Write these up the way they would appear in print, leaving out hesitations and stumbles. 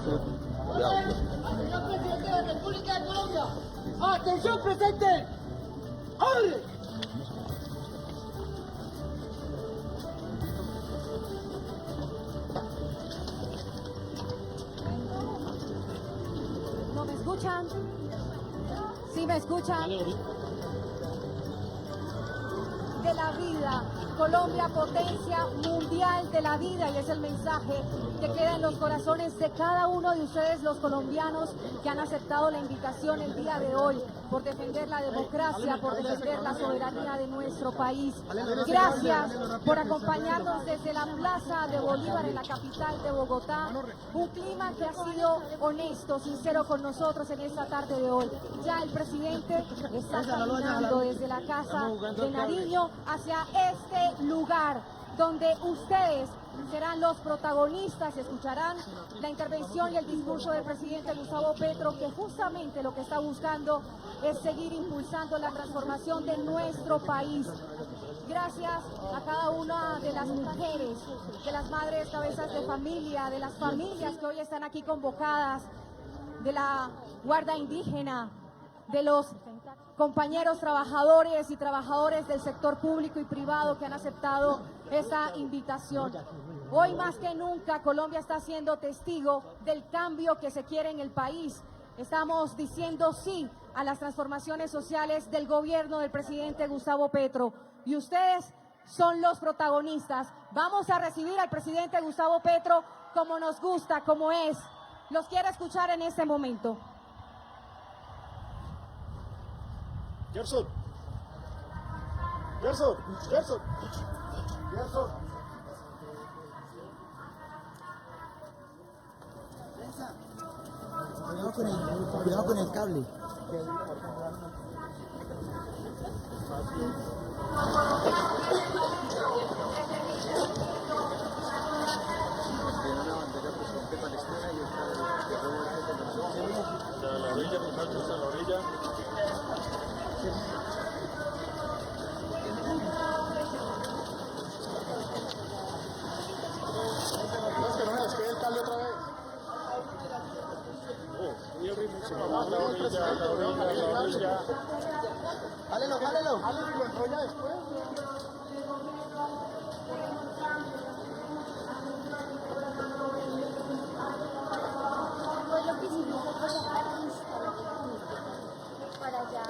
Señor presidente de la República de Colombia. ¡Atención, presente! ¡Abre! ¿No me escuchan? ¿Sí me escuchan? De la vida. Colombia, potencia mundial de la vida, y es el mensaje que queda en los corazones de cada uno de ustedes, los colombianos, que han aceptado la invitación el día de hoy por defender la democracia, por defender la soberanía de nuestro país. Gracias por acompañarnos desde la Plaza de Bolívar en la capital de Bogotá. Un clima que ha sido honesto, sincero con nosotros en esta tarde de hoy. Ya el presidente está caminando desde la Casa de Nariño hacia este lugar donde ustedes serán los protagonistas y escucharán la intervención y el discurso del presidente Gustavo Petro, que justamente lo que está buscando es seguir impulsando la transformación de nuestro país. Gracias a cada una de las mujeres, de las madres cabezas de familia, de las familias que hoy están aquí convocadas, de la Guardia Indígena, de los compañeros trabajadores y trabajadores del sector público y privado que han aceptado esta invitación. Hoy más que nunca Colombia está siendo testigo del cambio que se quiere en el país. Estamos diciendo sí a las transformaciones sociales del gobierno del presidente Gustavo Petro, y ustedes son los protagonistas. Vamos a recibir al presidente Gustavo Petro como nos gusta, como es. Los quiero escuchar en este momento. Gerson. Gerson. Gerson. Gerson. Cuidado con el cable. A la orilla, muchachos, a la orilla. Es que no me despegue el cable otra vez. Y el ritmo se va a la orilla, a la orilla, a la orilla. Jálelo, jálelo. Jálelo y lo enrolla después. Para allá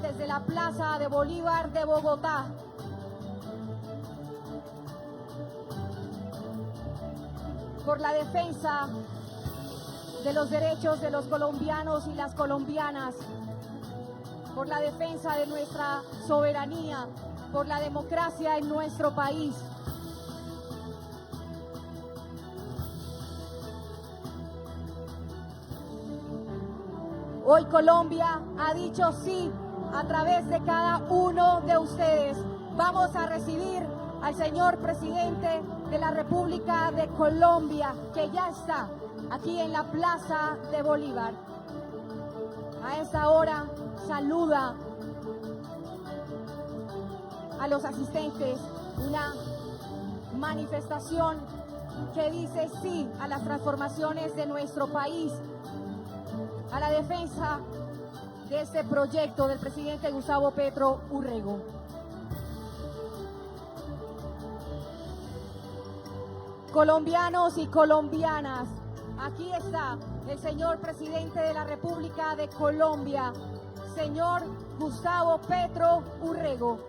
desde la Plaza de Bolívar de Bogotá. Por la defensa de los derechos de los colombianos y las colombianas, por la defensa de nuestra soberanía, por la democracia en nuestro país. Hoy Colombia ha dicho sí a través de cada uno de ustedes. Vamos a recibir al señor presidente de la República de Colombia, que ya está aquí en la Plaza de Bolívar. A esta hora saluda a los asistentes una manifestación que dice sí a las transformaciones de nuestro país, a la defensa de este proyecto del presidente Gustavo Petro Urrego. Colombianos y colombianas, aquí está el señor presidente de la República de Colombia, señor Gustavo Petro Urrego.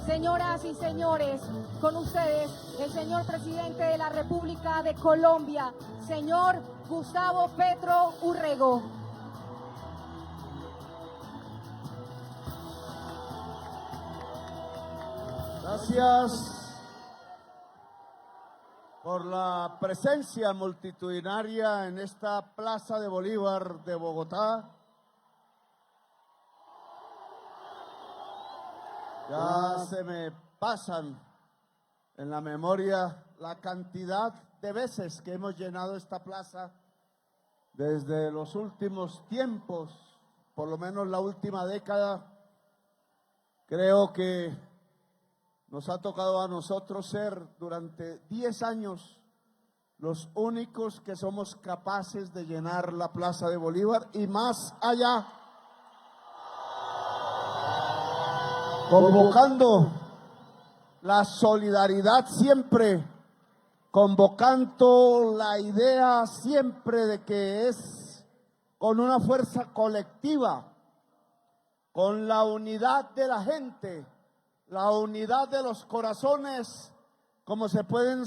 Señoras y señores, con ustedes el señor presidente de la República de Colombia, señor Gustavo Petro Urrego. Gracias por la presencia multitudinaria en esta Plaza de Bolívar de Bogotá. Ya se me pasan en la memoria la cantidad de veces que hemos llenado esta plaza desde los últimos tiempos, por lo menos la última década. Creo que nos ha tocado a nosotros ser durante 10 años los únicos que somos capaces de llenar la Plaza de Bolívar y más allá, convocando la solidaridad siempre, convocando la idea siempre de que es con una fuerza colectiva, con la unidad de la gente, la unidad de los corazones, como se pueden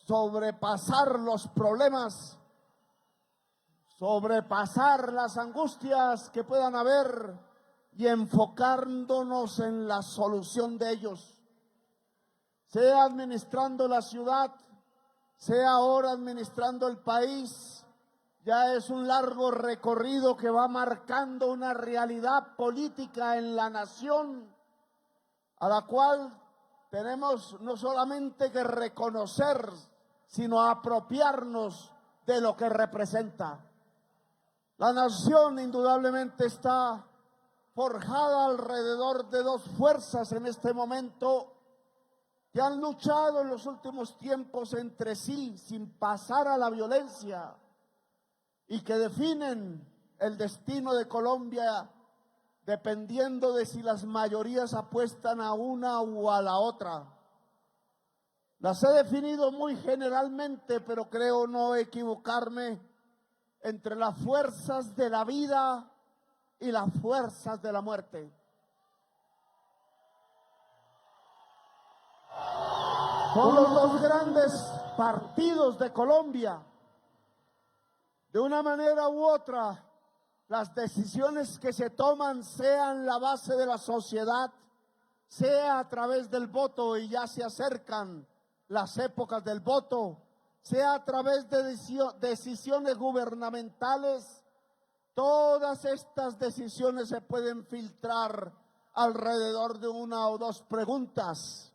sobrepasar los problemas, sobrepasar las angustias que puedan haber y enfocándonos en la solución de ellos. Sea administrando la ciudad, sea ahora administrando el país, ya es un largo recorrido que va marcando una realidad política en la nación, a la cual tenemos no solamente que reconocer, sino apropiarnos de lo que representa. La nación indudablemente está forjada alrededor de dos fuerzas en este momento que han luchado en los últimos tiempos entre sí sin pasar a la violencia y que definen el destino de Colombia dependiendo de si las mayorías apuestan a una o a la otra. Las he definido muy generalmente, pero creo no equivocarme, entre las fuerzas de la vida y las fuerzas de la muerte. Son los dos grandes partidos de Colombia. De una manera u otra, las decisiones que se toman, sean la base de la sociedad, sea a través del voto, y ya se acercan las épocas del voto, sea a través de decisiones gubernamentales, todas estas decisiones se pueden filtrar alrededor de una o dos preguntas.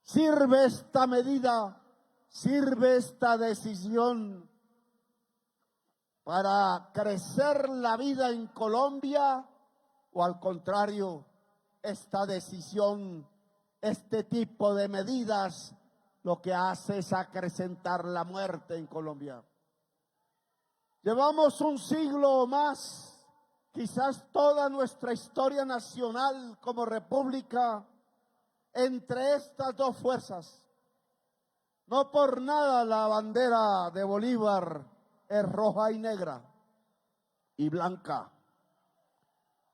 ¿Sirve esta medida? ¿Sirve esta decisión para crecer la vida en Colombia? ¿O al contrario, esta decisión, este tipo de medidas, lo que hace es acrecentar la muerte en Colombia? Llevamos un siglo o más, quizás toda nuestra historia nacional como república, entre estas dos fuerzas. No por nada la bandera de Bolívar es roja y negra y blanca.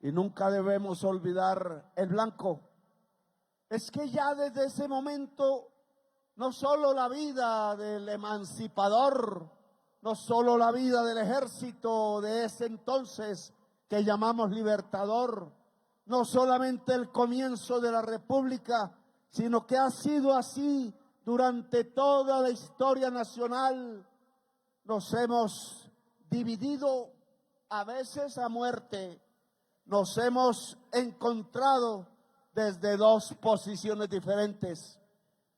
Y nunca debemos olvidar el blanco. Es que ya desde ese momento, no solo la vida del emancipador, no solo la vida del ejército de ese entonces que llamamos libertador, no solamente el comienzo de la república, sino que ha sido así durante toda la historia nacional. Nos hemos dividido a veces a muerte, nos hemos encontrado desde dos posiciones diferentes,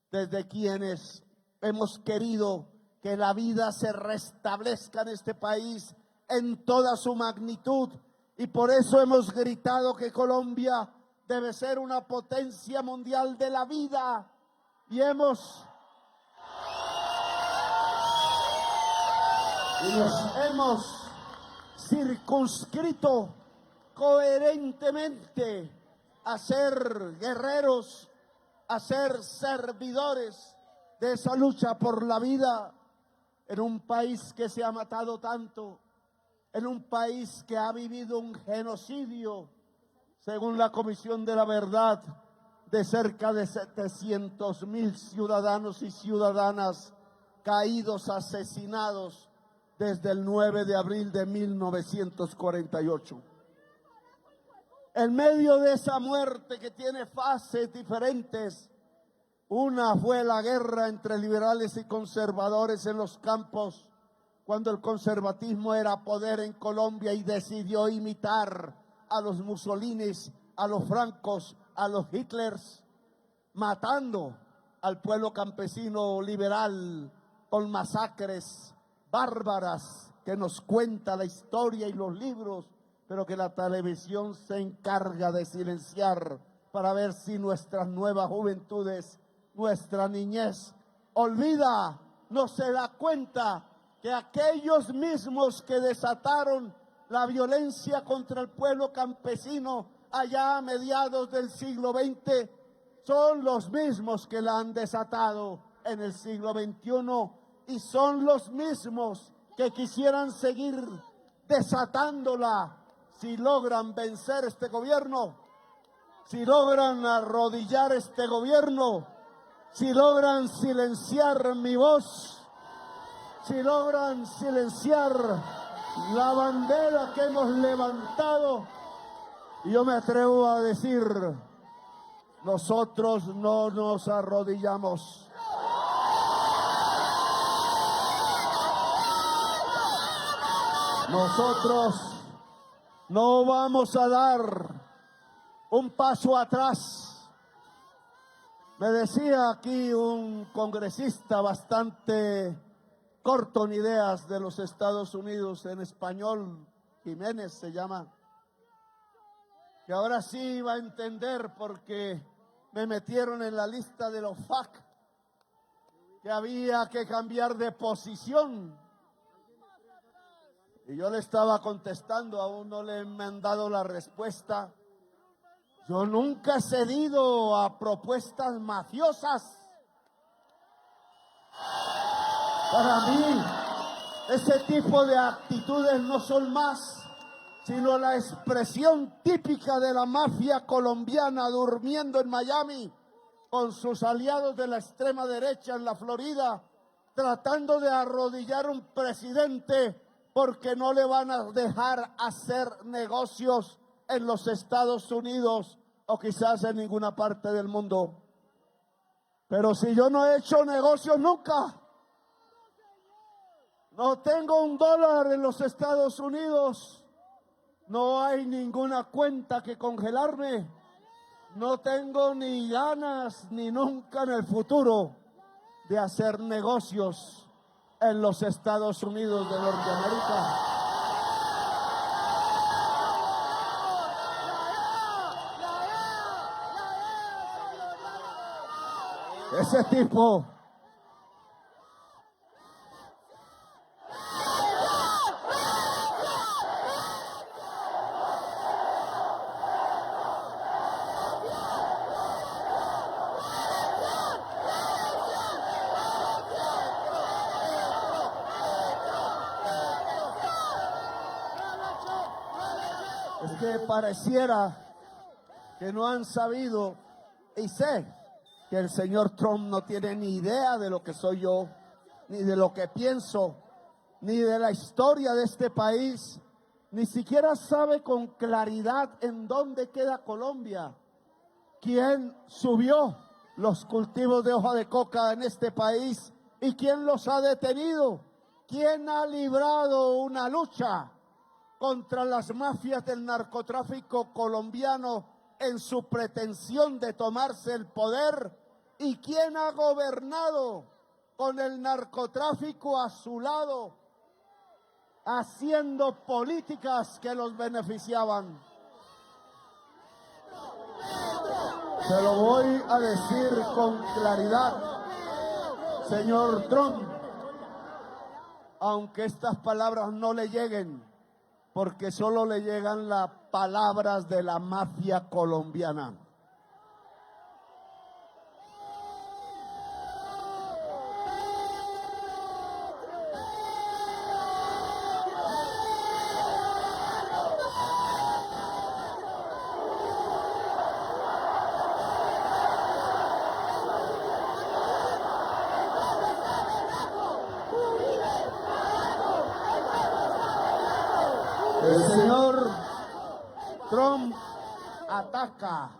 desde quienes hemos querido que la vida se restablezca en este país en toda su magnitud, y por eso hemos gritado que Colombia debe ser una potencia mundial de la vida, y nos hemos circunscrito coherentemente a ser guerreros, a ser servidores de esa lucha por la vida en un país que se ha matado tanto, en un país que ha vivido un genocidio, según la Comisión de la Verdad, de cerca de 700,000 ciudadanos y ciudadanas caídos, asesinados desde el 9 de abril de 1948. En medio de esa muerte que tiene fases diferentes, una fue la guerra entre liberales y conservadores en los campos, cuando el conservatismo era poder en Colombia y decidió imitar a los Mussolinis, a los Francos, a los Hitlers, matando al pueblo campesino liberal con masacres bárbaras que nos cuenta la historia y los libros, pero que la televisión se encarga de silenciar para ver si nuestras nuevas juventudes, nuestra niñez, olvida, no se da cuenta que aquellos mismos que desataron la violencia contra el pueblo campesino allá a mediados del siglo XX son los mismos que la han desatado en el siglo XXI, y son los mismos que quisieran seguir desatándola si logran vencer este gobierno, si logran arrodillar este gobierno, si logran silenciar mi voz, si logran silenciar la bandera que hemos levantado. Y yo me atrevo a decir, nosotros no nos arrodillamos. Nosotros no vamos a dar un paso atrás. Me decía aquí un congresista bastante corto en ideas de los Estados Unidos, en español, Jiménez se llama, que ahora sí va a entender porque me metieron en la lista de los FARC, que había que cambiar de posición. Y yo le estaba contestando, aún no le he mandado la respuesta. Yo nunca he cedido a propuestas mafiosas. Para mí, ese tipo de actitudes no son más sino la expresión típica de la mafia colombiana durmiendo en Miami con sus aliados de la extrema derecha en la Florida, tratando de arrodillar un presidente porque no le van a dejar hacer negocios en los Estados Unidos o quizás en ninguna parte del mundo. Pero si yo no he hecho negocios nunca, no tengo $1 en los Estados Unidos, no hay ninguna cuenta que congelarme, no tengo ni ganas ni nunca en el futuro de hacer negocios en los Estados Unidos de Norteamérica. Ese tipo es que pareciera que no han sabido, y sé que el señor Trump no tiene ni idea de lo que soy yo, ni de lo que pienso, ni de la historia de este país, ni siquiera sabe con claridad en dónde queda Colombia, quién subió los cultivos de hoja de coca en este país. ¿Y quién los ha detenido? ¿Quién ha librado una lucha contra las mafias del narcotráfico colombiano en su pretensión de tomarse el poder? ¿Y quién ha gobernado con el narcotráfico a su lado, haciendo políticas que los beneficiaban? Se lo voy a decir con claridad, señor Trump, aunque estas palabras no le lleguen, porque solo le llegan las palabras de la mafia colombiana. El señor Trump ataca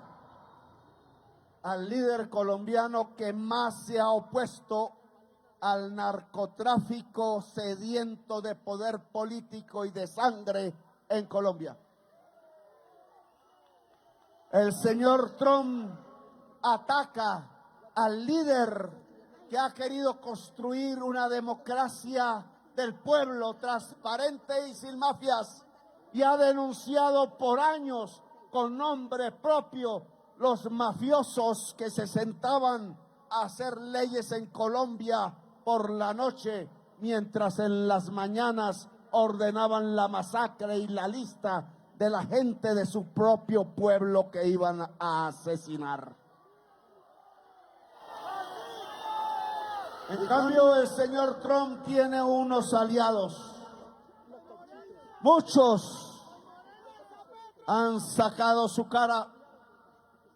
al líder colombiano que más se ha opuesto al narcotráfico sediento de poder político y de sangre en Colombia. El señor Trump ataca al líder que ha querido construir una democracia del pueblo transparente y sin mafias, y ha denunciado por años con nombre propio los mafiosos que se sentaban a hacer leyes en Colombia por la noche, mientras en las mañanas ordenaban la masacre y la lista de la gente de su propio pueblo que iban a asesinar. En cambio, el señor Trump tiene unos aliados. Muchos han sacado su cara,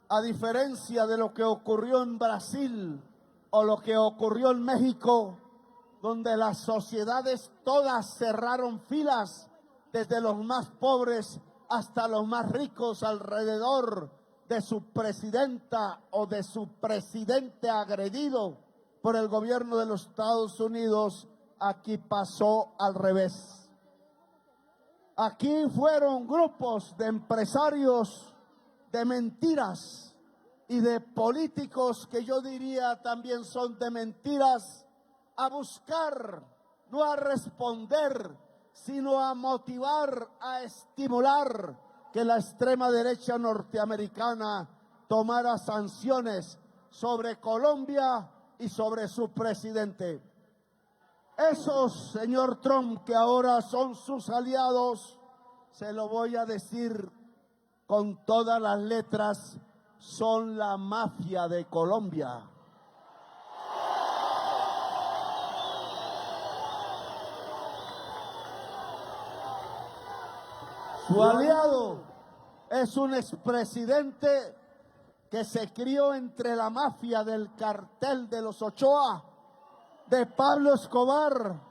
a diferencia de lo que ocurrió en Brasil o lo que ocurrió en México, donde las sociedades todas cerraron filas, desde los más pobres hasta los más ricos, alrededor de su presidenta o de su presidente agredido por el gobierno de los Estados Unidos. Aquí pasó al revés. Aquí fueron grupos de empresarios de mentiras y de políticos que yo diría también son de mentiras, a buscar, no a responder, sino a motivar, a estimular que la extrema derecha norteamericana tomara sanciones sobre Colombia y sobre su presidente. Esos, señor Trump, que ahora son sus aliados, se lo voy a decir con todas las letras, son la mafia de Colombia. Su aliado es un expresidente que se crió entre la mafia del cartel de los Ochoa, de Pablo Escobar,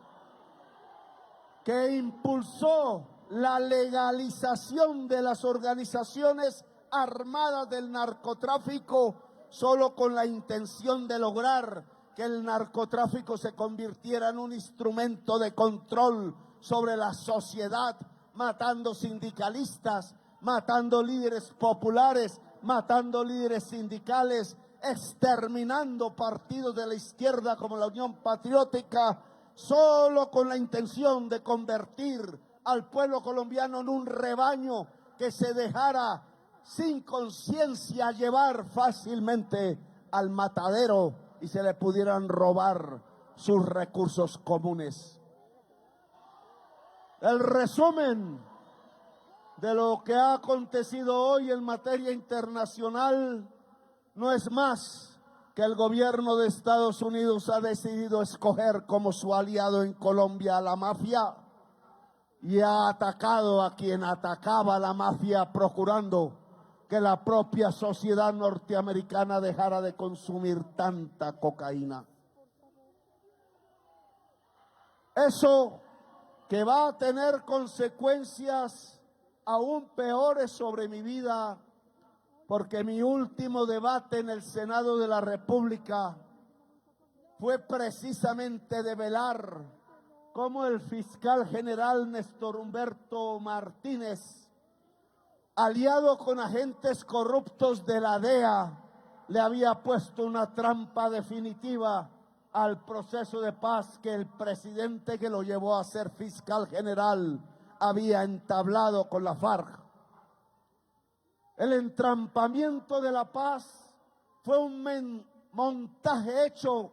que impulsó la legalización de las organizaciones armadas del narcotráfico solo con la intención de lograr que el narcotráfico se convirtiera en un instrumento de control sobre la sociedad, matando sindicalistas, matando líderes populares, matando líderes sindicales, exterminando partidos de la izquierda como la Unión Patriótica, solo con la intención de convertir al pueblo colombiano en un rebaño que se dejara sin conciencia llevar fácilmente al matadero y se le pudieran robar sus recursos comunes. El resumen de lo que ha acontecido hoy en materia internacional no es más que el gobierno de Estados Unidos ha decidido escoger como su aliado en Colombia a la mafia y ha atacado a quien atacaba a la mafia, procurando que la propia sociedad norteamericana dejara de consumir tanta cocaína. Eso que va a tener consecuencias aún peores sobre mi vida, porque mi último debate en el Senado de la República fue precisamente develar cómo el fiscal general Néstor Humberto Martínez, aliado con agentes corruptos de la DEA, le había puesto una trampa definitiva al proceso de paz que el presidente que lo llevó a ser fiscal general había entablado con la FARC. El entrampamiento de la paz fue un montaje hecho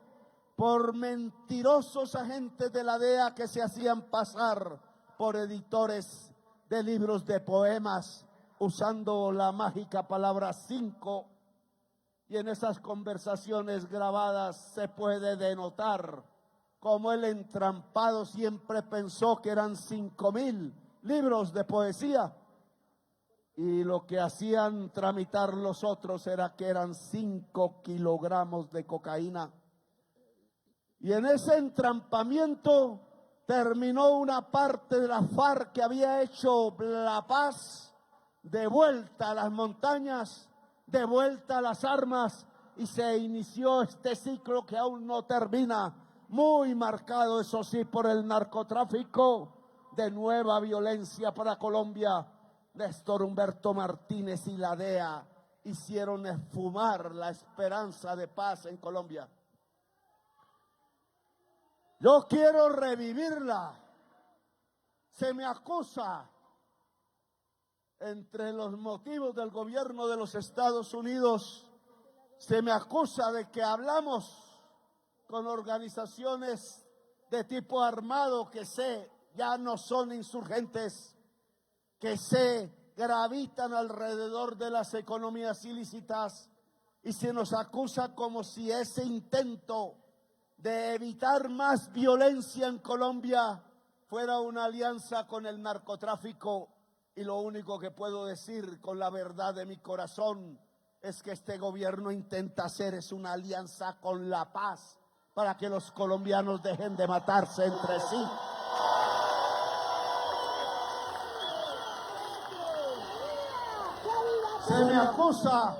por mentirosos agentes de la DEA que se hacían pasar por editores de libros de poemas usando la mágica palabra 5, y en esas conversaciones grabadas se puede denotar cómo el entrampado siempre pensó que eran 5,000 libros de poesía, y lo que hacían tramitar los otros era que eran 5 kilogramos de cocaína. Y en ese entrampamiento terminó una parte de la FARC que había hecho la paz, de vuelta a las montañas, de vuelta a las armas, y se inició este ciclo que aún no termina, muy marcado, eso sí, por el narcotráfico, de nueva violencia para Colombia. Néstor Humberto Martínez y la DEA hicieron esfumar la esperanza de paz en Colombia. Yo quiero revivirla. Se me acusa, entre los motivos del gobierno de los Estados Unidos, se me acusa de que hablamos con organizaciones de tipo armado que ya no son insurgentes, que gravitan alrededor de las economías ilícitas, y se nos acusa como si ese intento de evitar más violencia en Colombia fuera una alianza con el narcotráfico. Y lo único que puedo decir con la verdad de mi corazón es que este gobierno intenta hacer una alianza con la paz para que los colombianos dejen de matarse entre sí. Se me acusa,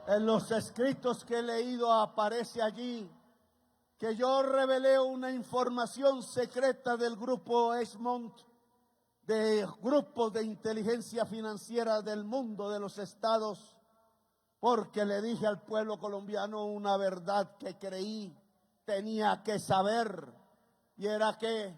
en los escritos que he leído aparece allí, que yo revelé una información secreta del grupo Esmond, de grupos de inteligencia financiera del mundo de los estados, porque le dije al pueblo colombiano una verdad que creí tenía que saber, y era que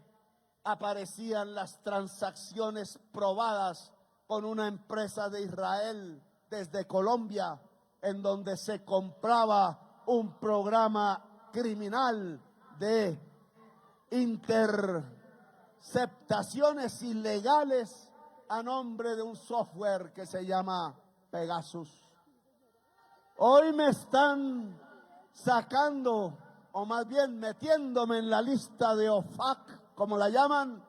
aparecían las transacciones probadas con una empresa de Israel desde Colombia, en donde se compraba un programa criminal de interceptaciones ilegales a nombre de un software que se llama Pegasus. Hoy me están sacando, o más bien metiéndome en la lista de OFAC, como la llaman,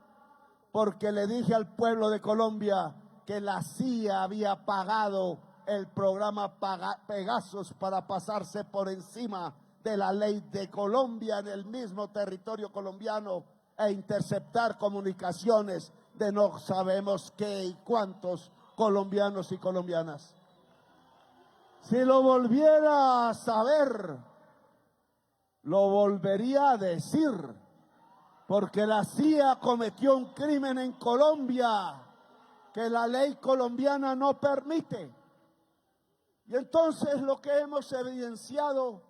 porque le dije al pueblo de Colombia que la CIA había pagado el programa Pegasus para pasarse por encima de la ley de Colombia en el mismo territorio colombiano e interceptar comunicaciones de no sabemos qué y cuántos colombianos y colombianas. Si lo volviera a saber, lo volvería a decir, porque la CIA cometió un crimen en Colombia que la ley colombiana no permite. Y entonces lo que hemos evidenciado,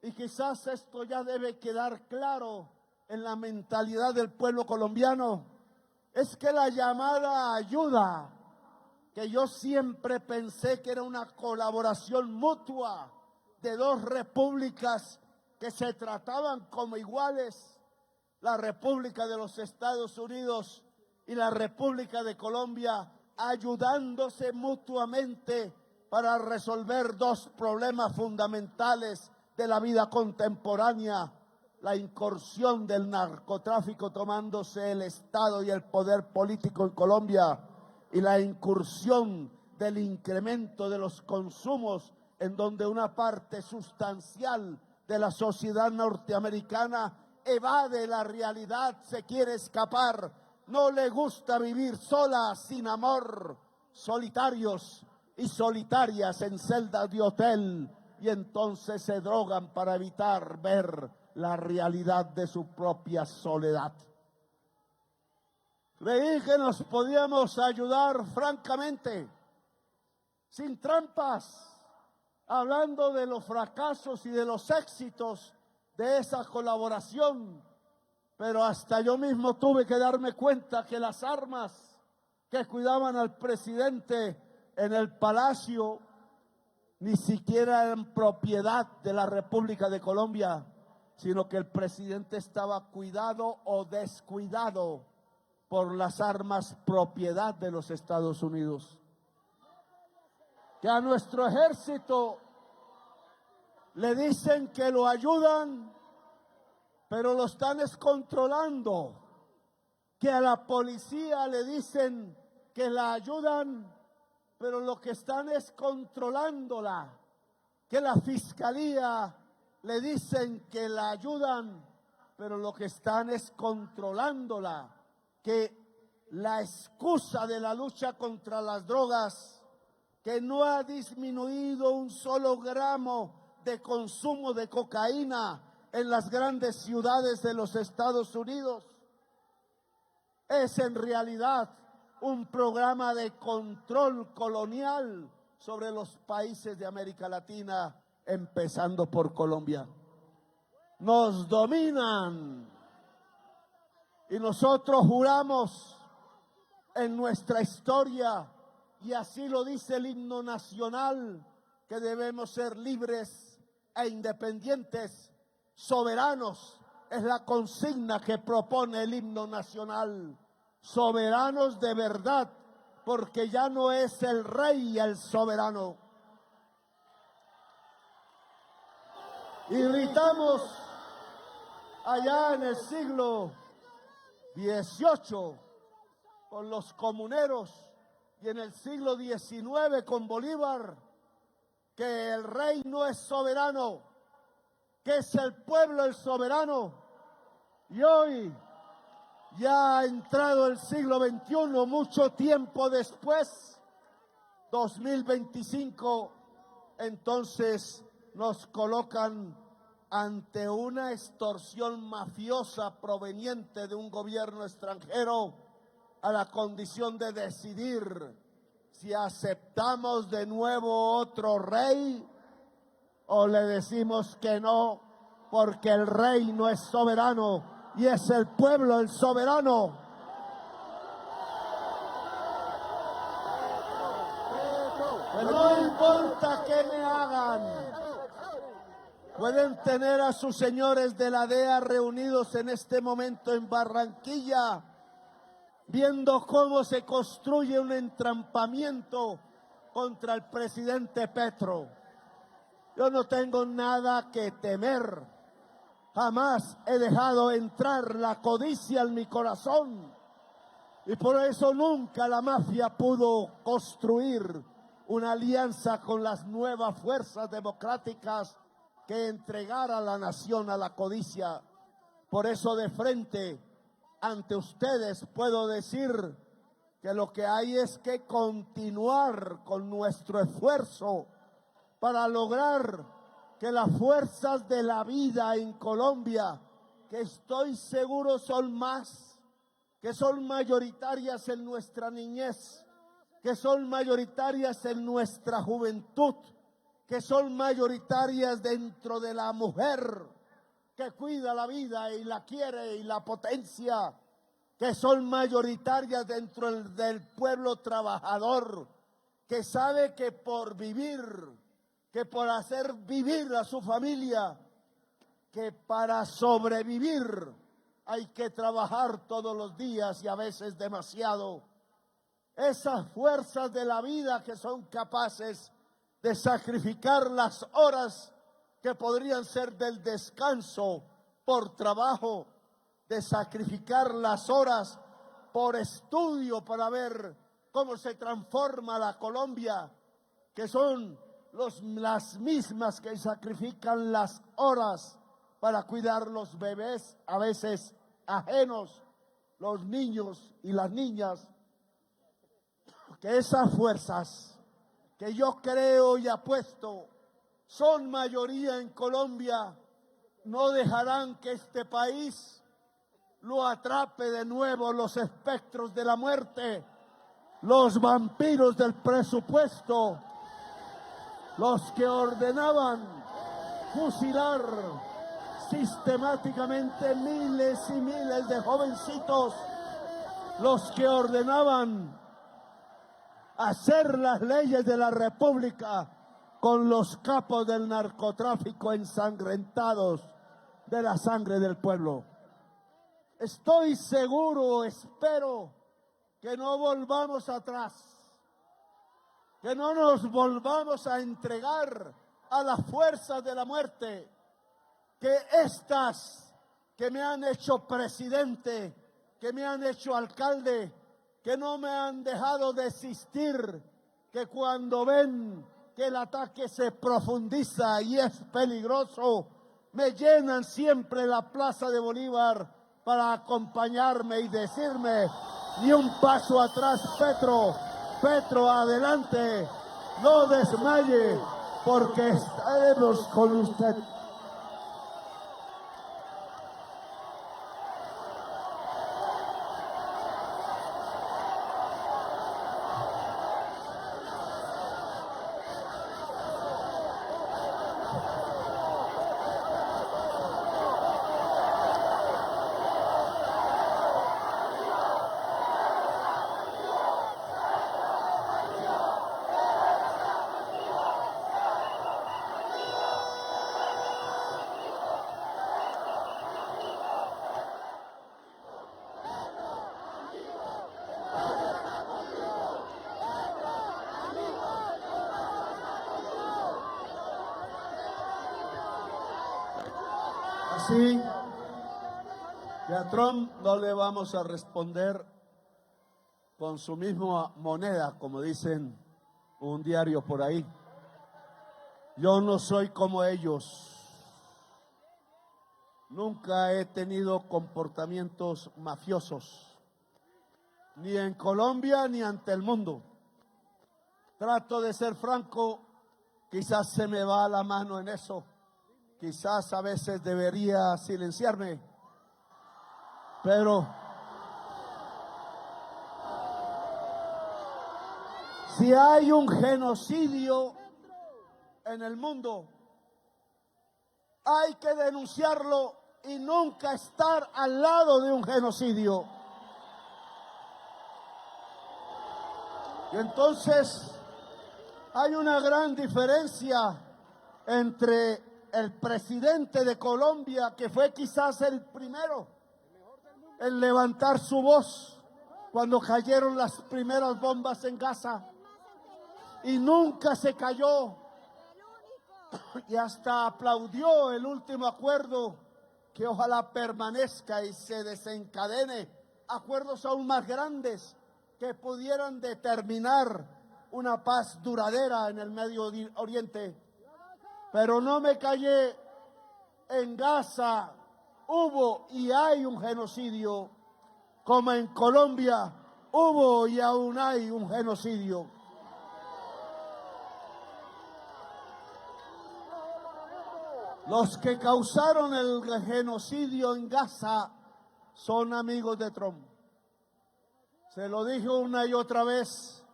y quizás esto ya debe quedar claro en la mentalidad del pueblo colombiano, es que la llamada ayuda, que yo siempre pensé que era una colaboración mutua de dos repúblicas que se trataban como iguales, la República de los Estados Unidos y la República de Colombia, ayudándose mutuamente para resolver dos problemas fundamentales de la vida contemporánea: la incursión del narcotráfico tomándose el Estado y el poder político en Colombia, y la incursión del incremento de los consumos, en donde una parte sustancial de la sociedad norteamericana evade la realidad, se quiere escapar, no le gusta vivir sola, sin amor, solitarios, y solitarias en celdas de hotel, y entonces se drogan para evitar ver la realidad de su propia soledad. Creí que nos podíamos ayudar francamente, sin trampas, hablando de los fracasos y de los éxitos de esa colaboración, pero hasta yo mismo tuve que darme cuenta que las armas que cuidaban al presidente en el palacio ni siquiera eran propiedad de la República de Colombia, sino que el presidente estaba cuidado o descuidado por las armas propiedad de los Estados Unidos. Que a nuestro ejército le dicen que lo ayudan, pero lo están descontrolando. Que a la policía le dicen que la ayudan, pero lo que están es controlándola. Que la fiscalía le dicen que la ayudan, pero lo que están es controlándola. Que la excusa de la lucha contra las drogas, que no ha disminuido un solo gramo de consumo de cocaína en las grandes ciudades de los Estados Unidos, es en realidad un programa de control colonial sobre los países de América Latina, empezando por Colombia. Nos dominan y nosotros juramos en nuestra historia, y así lo dice el himno nacional, que debemos ser libres e independientes, soberanos, es la consigna que propone el himno nacional. Soberanos de verdad, porque ya no es el rey el soberano. Y gritamos allá en el siglo XVIII con los comuneros y en el siglo XIX con Bolívar, que el rey no es soberano, que es el pueblo el soberano. Y hoy, ya ha entrado el siglo XXI, mucho tiempo después, 2025, entonces nos colocan ante una extorsión mafiosa proveniente de un gobierno extranjero, a la condición de decidir si aceptamos de nuevo otro rey o le decimos que no, porque el rey no es soberano y es el pueblo el soberano. Pues no importa qué me hagan. Pueden tener a sus señores de la DEA reunidos en este momento en Barranquilla, viendo cómo se construye un entrampamiento contra el presidente Petro. Yo no tengo nada que temer. Jamás he dejado entrar la codicia en mi corazón. Y por eso nunca la mafia pudo construir una alianza con las nuevas fuerzas democráticas que entregara la nación a la codicia. Por eso de frente ante ustedes puedo decir que lo que hay es que continuar con nuestro esfuerzo para lograr que las fuerzas de la vida en Colombia, que estoy seguro son más, que son mayoritarias en nuestra niñez, que son mayoritarias en nuestra juventud, que son mayoritarias dentro de la mujer, que cuida la vida y la quiere y la potencia, que son mayoritarias dentro del pueblo trabajador, que sabe que por vivir, que por hacer vivir a su familia, que para sobrevivir hay que trabajar todos los días y a veces demasiado. Esas fuerzas de la vida que son capaces de sacrificar las horas que podrían ser del descanso por trabajo, de sacrificar las horas por estudio para ver cómo se transforma la Colombia, que son las mismas que sacrifican las horas para cuidar los bebés, a veces ajenos, los niños y las niñas. Que esas fuerzas que yo creo y apuesto son mayoría en Colombia, no dejarán que este país lo atrape de nuevo los espectros de la muerte, los vampiros del presupuesto, los que ordenaban fusilar sistemáticamente miles y miles de jovencitos, los que ordenaban hacer las leyes de la República con los capos del narcotráfico ensangrentados de la sangre del pueblo. Estoy seguro, espero que no volvamos atrás, que no nos volvamos a entregar a las fuerzas de la muerte, que estas que me han hecho presidente, que me han hecho alcalde, que no me han dejado desistir, que cuando ven que el ataque se profundiza y es peligroso, me llenan siempre la Plaza de Bolívar para acompañarme y decirme: ni un paso atrás, Petro, Petro, adelante, no desmaye, porque estaremos con usted. Así que a Trump no le vamos a responder con su misma moneda, como dicen un diario por ahí. Yo no soy como ellos. Nunca he tenido comportamientos mafiosos, ni en Colombia ni ante el mundo. Trato de ser franco, quizás se me va la mano en eso. Quizás a veces debería silenciarme, pero si hay un genocidio en el mundo, hay que denunciarlo y nunca estar al lado de un genocidio. Y entonces hay una gran diferencia entre el presidente de Colombia, que fue quizás el primero en levantar su voz cuando cayeron las primeras bombas en Gaza, y nunca se cayó, y hasta aplaudió el último acuerdo, que ojalá permanezca y se desencadene acuerdos aún más grandes que pudieran determinar una paz duradera en el Medio Oriente. Pero no me callé. En Gaza hubo y hay un genocidio, como en Colombia hubo y aún hay un genocidio. Los que causaron el genocidio en Gaza son amigos de Trump. Se lo dije una y otra vez: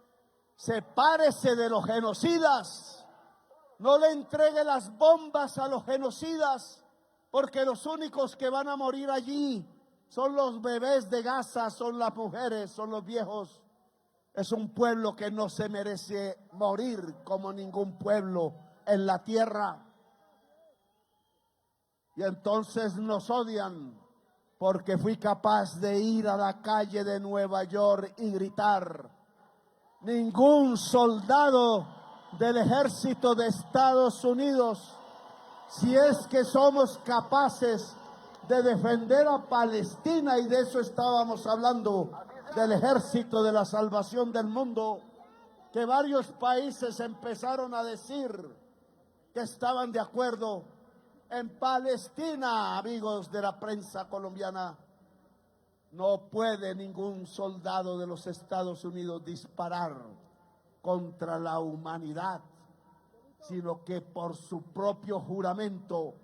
sepárese de los genocidas. No le entregue las bombas a los genocidas, porque los únicos que van a morir allí son los bebés de Gaza, son las mujeres, son los viejos. Es un pueblo que no se merece morir como ningún pueblo en la tierra. Y entonces nos odian porque fui capaz de ir a la calle de Nueva York y gritar: ningún soldado del ejército de Estados Unidos, si es que somos capaces de defender a Palestina, y de eso estábamos hablando, del ejército de la salvación del mundo, que varios países empezaron a decir que estaban de acuerdo. En Palestina, amigos de la prensa colombiana, no puede ningún soldado de los Estados Unidos disparar contra la humanidad, sino que por su propio juramento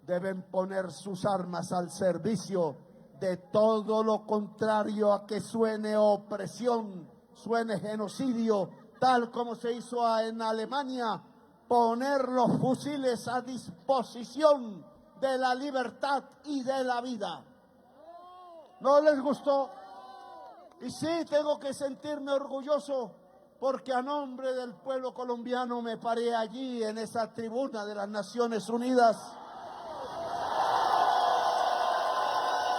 deben poner sus armas al servicio de todo lo contrario a que suene opresión, suene genocidio, tal como se hizo en Alemania, poner los fusiles a disposición de la libertad y de la vida. ¿No les gustó? Y sí, tengo que sentirme orgulloso porque a nombre del pueblo colombiano me paré allí en esa tribuna de las Naciones Unidas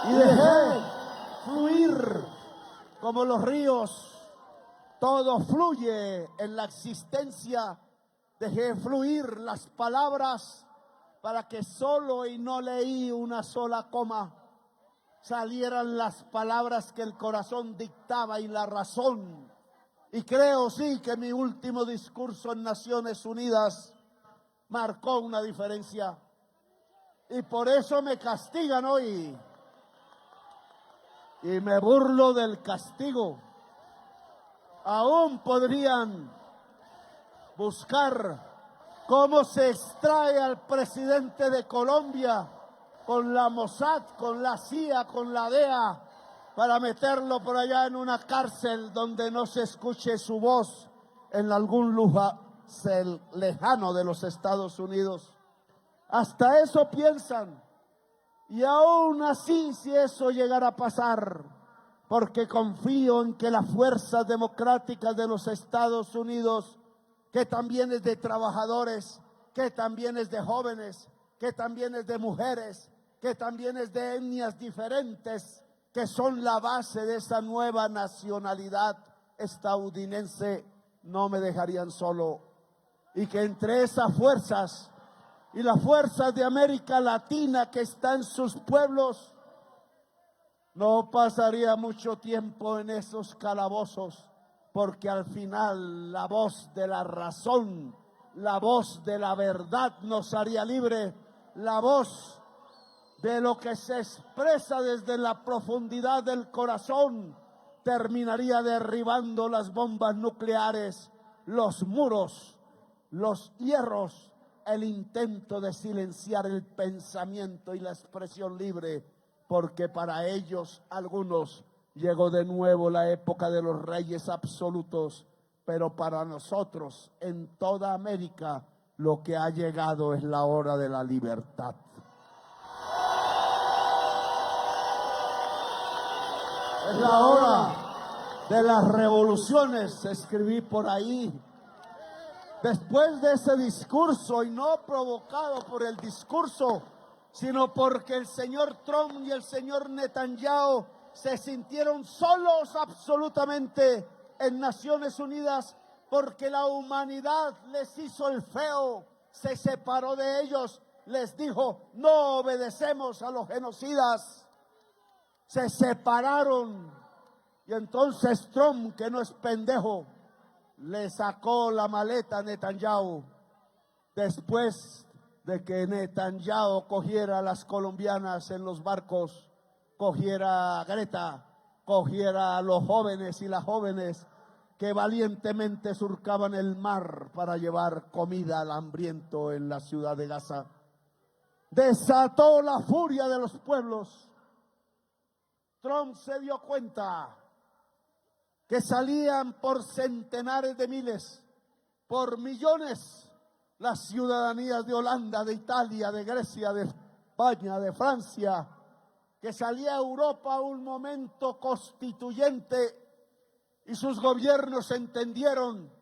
y dejé fluir como los ríos. Todo fluye en la existencia. Dejé fluir las palabras para que solo, y no leí una sola coma, salieran las palabras que el corazón dictaba y la razón. Y creo sí que mi último discurso en Naciones Unidas marcó una diferencia. Y por eso me castigan hoy. Y me burlo del castigo. Aún podrían buscar cómo se extrae al presidente de Colombia con la Mossad, con la CIA, con la DEA, para meterlo por allá en una cárcel donde no se escuche su voz en algún lugar lejano de los Estados Unidos. Hasta eso piensan. Y aún así, si eso llegara a pasar, porque confío en que las fuerzas democráticas de los Estados Unidos, que también es de trabajadores, que también es de jóvenes, que también es de mujeres, que también es de etnias diferentes, que son la base de esa nueva nacionalidad estadounidense, no me dejarían solo. Y que entre esas fuerzas y las fuerzas de América Latina que están en sus pueblos, no pasaría mucho tiempo en esos calabozos, porque al final la voz de la razón, la voz de la verdad nos haría libre, la voz de lo que se expresa desde la profundidad del corazón terminaría derribando las bombas nucleares, los muros, los hierros, el intento de silenciar el pensamiento y la expresión libre, porque para ellos, algunos, llegó de nuevo la época de los reyes absolutos, pero para nosotros, en toda América, lo que ha llegado es la hora de la libertad. Es la hora de las revoluciones, escribí por ahí. Después de ese discurso, y no provocado por el discurso, sino porque el señor Trump y el señor Netanyahu se sintieron solos absolutamente en Naciones Unidas, porque la humanidad les hizo el feo, se separó de ellos, les dijo, no obedecemos a los genocidas. Se separaron, y entonces Trump, que no es pendejo, le sacó la maleta a Netanyahu. Después de que Netanyahu cogiera a las colombianas en los barcos, cogiera a Greta, cogiera a los jóvenes y las jóvenes que valientemente surcaban el mar para llevar comida al hambriento en la ciudad de Gaza, desató la furia de los pueblos. Trump se dio cuenta que salían por centenares de miles, por millones, las ciudadanías de Holanda, de Italia, de Grecia, de España, de Francia, que salía a Europa un momento constituyente, y sus gobiernos entendieron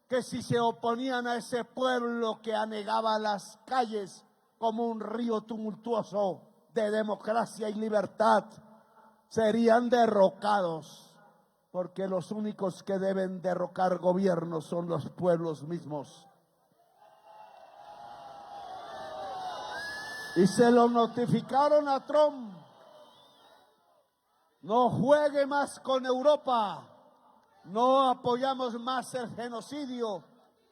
que si se oponían a ese pueblo que anegaba las calles como un río tumultuoso de democracia y libertad, serían derrocados, porque los únicos que deben derrocar gobiernos son los pueblos mismos. Y se lo notificaron a Trump. No juegue más con Europa, no apoyamos más el genocidio.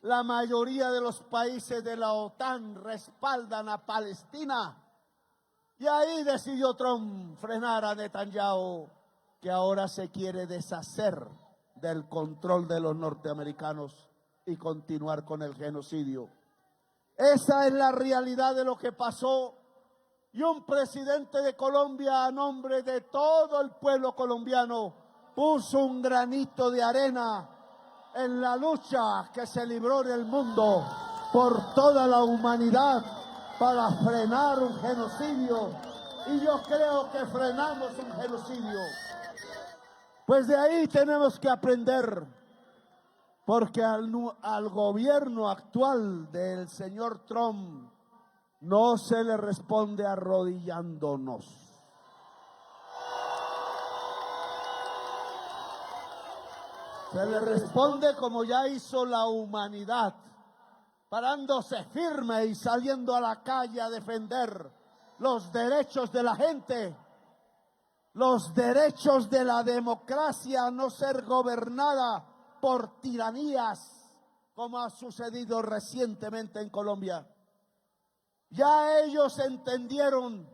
La mayoría de los países de la OTAN respaldan a Palestina. Y ahí decidió Trump frenar a Netanyahu, que ahora se quiere deshacer del control de los norteamericanos. y continuar con el genocidio. Esa es la realidad de lo que pasó, y un presidente de Colombia, a nombre de todo el pueblo colombiano, puso un granito de arena en la lucha que se libró en el mundo por toda la humanidad para frenar un genocidio, y yo creo que frenamos un genocidio. Pues de ahí tenemos que aprender, porque al gobierno actual del señor Trump no se le responde arrodillándonos. Se le responde como ya hizo la humanidad, parándose firme y saliendo a la calle a defender los derechos de la gente, los derechos de la democracia, a no ser gobernada por tiranías, como ha sucedido recientemente en Colombia. Ya ellos entendieron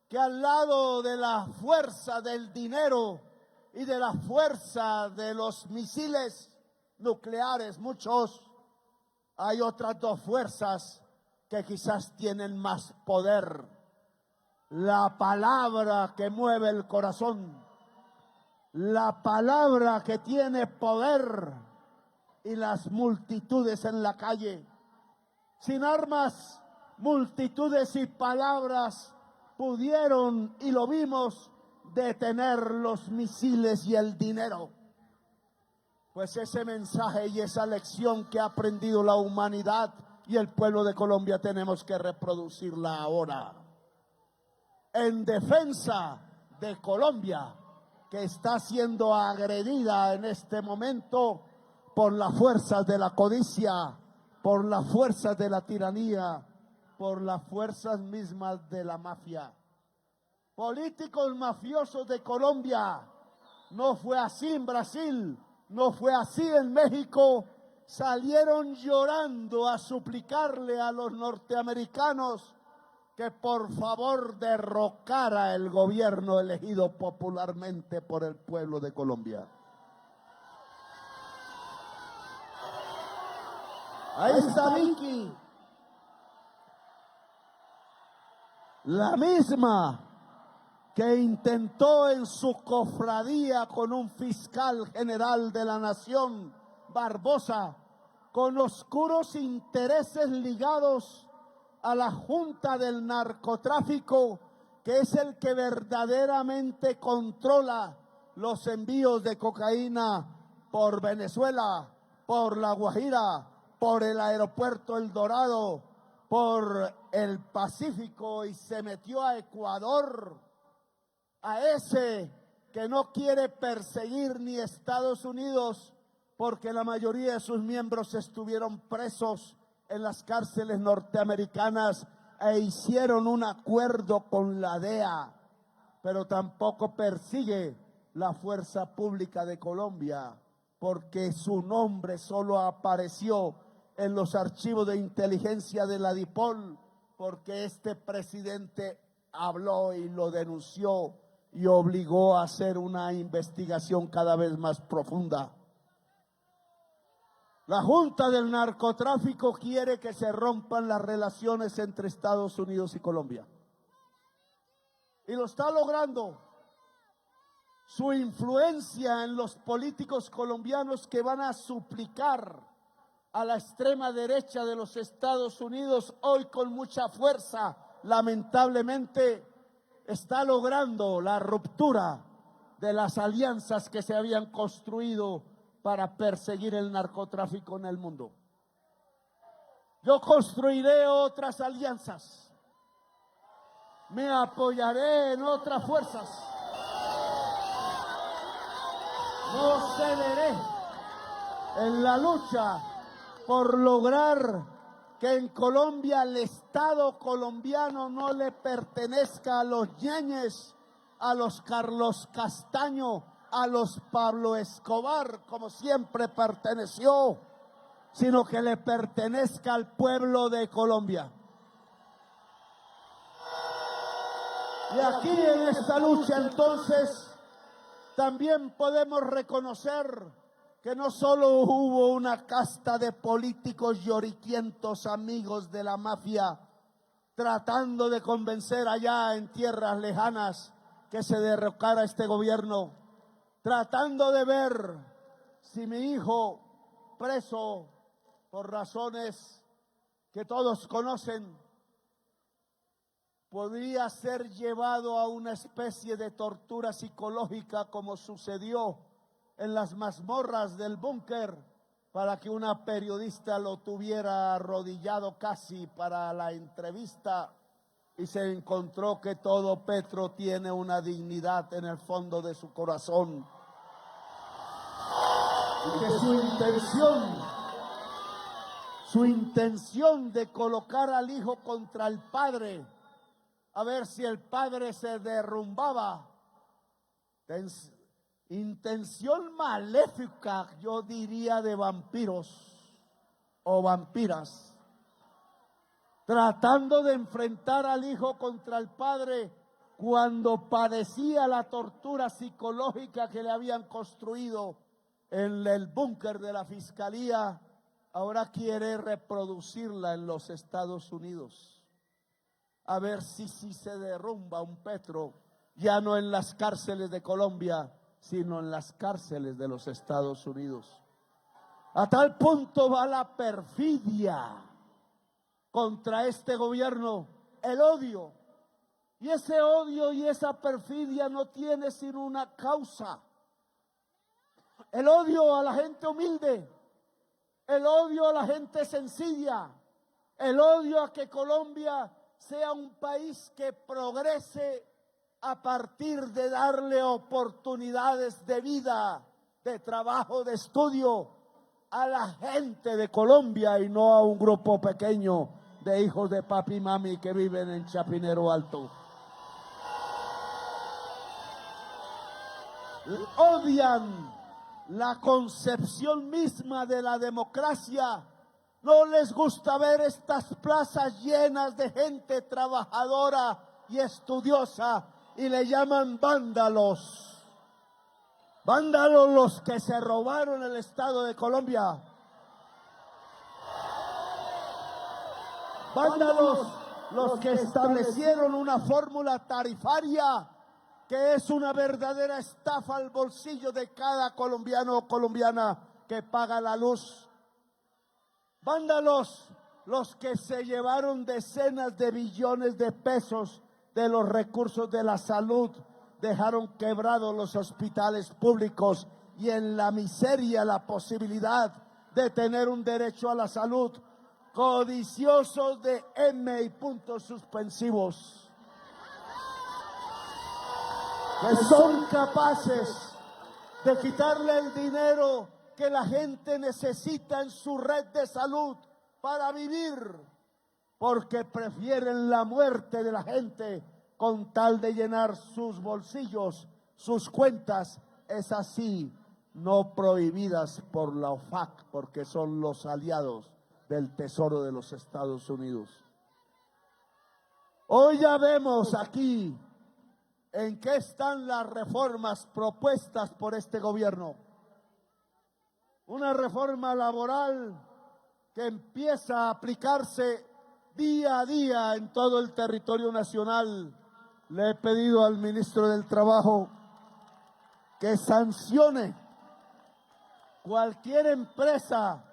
que al lado de la fuerza del dinero y de la fuerza de los misiles nucleares, muchos, hay otras dos fuerzas que quizás tienen más poder. La palabra que mueve el corazón, la palabra que tiene poder, y las multitudes en la calle. Sin armas, multitudes y palabras pudieron, y lo vimos, detener los misiles y el dinero. Pues ese mensaje y esa lección que ha aprendido la humanidad y el pueblo de Colombia tenemos que reproducirla ahora, en defensa de Colombia, que está siendo agredida en este momento por las fuerzas de la codicia, por las fuerzas de la tiranía, por las fuerzas mismas de la mafia. Políticos mafiosos de Colombia, no fue así en Brasil, no fue así en México, salieron llorando a suplicarle a los norteamericanos que por favor derrocara el gobierno elegido popularmente por el pueblo de Colombia. Ahí está Vicky, la misma que intentó en su cofradía con un fiscal general de la nación, Barbosa, con oscuros intereses ligados a la Junta del Narcotráfico, que es el que verdaderamente controla los envíos de cocaína por Venezuela, por La Guajira, por el aeropuerto El Dorado, por el Pacífico, y se metió a Ecuador, a ese que no quiere perseguir ni Estados Unidos, porque la mayoría de sus miembros estuvieron presos en las cárceles norteamericanas e hicieron un acuerdo con la DEA, pero tampoco persigue la fuerza pública de Colombia, porque su nombre solo apareció en los archivos de inteligencia de la DIPOL, porque este presidente habló y lo denunció y obligó a hacer una investigación cada vez más profunda. La Junta del Narcotráfico quiere que se rompan las relaciones entre Estados Unidos y Colombia. Y lo está logrando. Su influencia en los políticos colombianos que van a suplicar a la extrema derecha de los Estados Unidos, hoy con mucha fuerza, lamentablemente, está logrando la ruptura de las alianzas que se habían construido para perseguir el narcotráfico en el mundo. Yo construiré otras alianzas, me apoyaré en otras fuerzas, no cederé en la lucha por lograr que en Colombia el Estado colombiano no le pertenezca a los Ñeñes, a los Carlos Castaño, a los Pablo Escobar, como siempre perteneció, sino que le pertenezca al pueblo de Colombia. Y aquí en esta lucha entonces también podemos reconocer que no solo hubo una casta de políticos lloriquientos amigos de la mafia tratando de convencer allá en tierras lejanas que se derrocara este gobierno, tratando de ver si mi hijo, preso por razones que todos conocen, podría ser llevado a una especie de tortura psicológica como sucedió en las mazmorras del búnker, para que una periodista lo tuviera arrodillado casi para la entrevista y se encontró que todo Petro tiene una dignidad en el fondo de su corazón y que su intención de colocar al hijo contra el padre, a ver si el padre se derrumbaba, intención maléfica, yo diría, de vampiros o vampiras, tratando de enfrentar al hijo contra el padre cuando padecía la tortura psicológica que le habían construido en el búnker de la fiscalía. Ahora quiere reproducirla en los Estados Unidos. A ver si se derrumba un Petro, ya no en las cárceles de Colombia, sino en las cárceles de los Estados Unidos. A tal punto va la perfidia contra este gobierno, el odio. Y ese odio y esa perfidia no tiene sino una causa: el odio a la gente humilde, el odio a la gente sencilla, el odio a que Colombia sea un país que progrese a partir de darle oportunidades de vida, de trabajo, de estudio a la gente de Colombia y no a un grupo pequeño de hijos de papi y mami que viven en Chapinero Alto. Odian la concepción misma de la democracia. No les gusta ver estas plazas llenas de gente trabajadora y estudiosa y le llaman vándalos. Vándalos los que se robaron el Estado de Colombia. Vándalos los que establecieron una fórmula tarifaria que es una verdadera estafa al bolsillo de cada colombiano o colombiana que paga la luz. Vándalos los que se llevaron decenas de billones de pesos de los recursos de la salud, dejaron quebrados los hospitales públicos y en la miseria la posibilidad de tener un derecho a la salud, codiciosos de M y puntos suspensivos, que son capaces de quitarle el dinero que la gente necesita en su red de salud para vivir, porque prefieren la muerte de la gente con tal de llenar sus bolsillos, sus cuentas, es así, no prohibidas por la OFAC, porque son los aliados del Tesoro de los Estados Unidos. Hoy ya vemos aquí en qué están las reformas propuestas por este gobierno. Una reforma laboral que empieza a aplicarse día a día en todo el territorio nacional. Le he pedido al ministro del Trabajo que sancione cualquier empresa,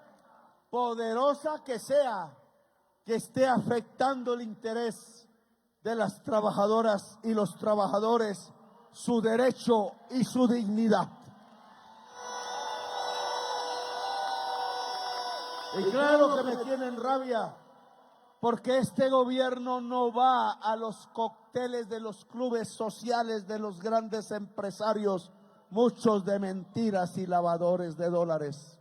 poderosa que sea, que esté afectando el interés de las trabajadoras y los trabajadores, su derecho y su dignidad. Y claro que me tienen rabia, porque este gobierno no va a los cócteles de los clubes sociales de los grandes empresarios, muchos de mentiras y lavadores de dólares.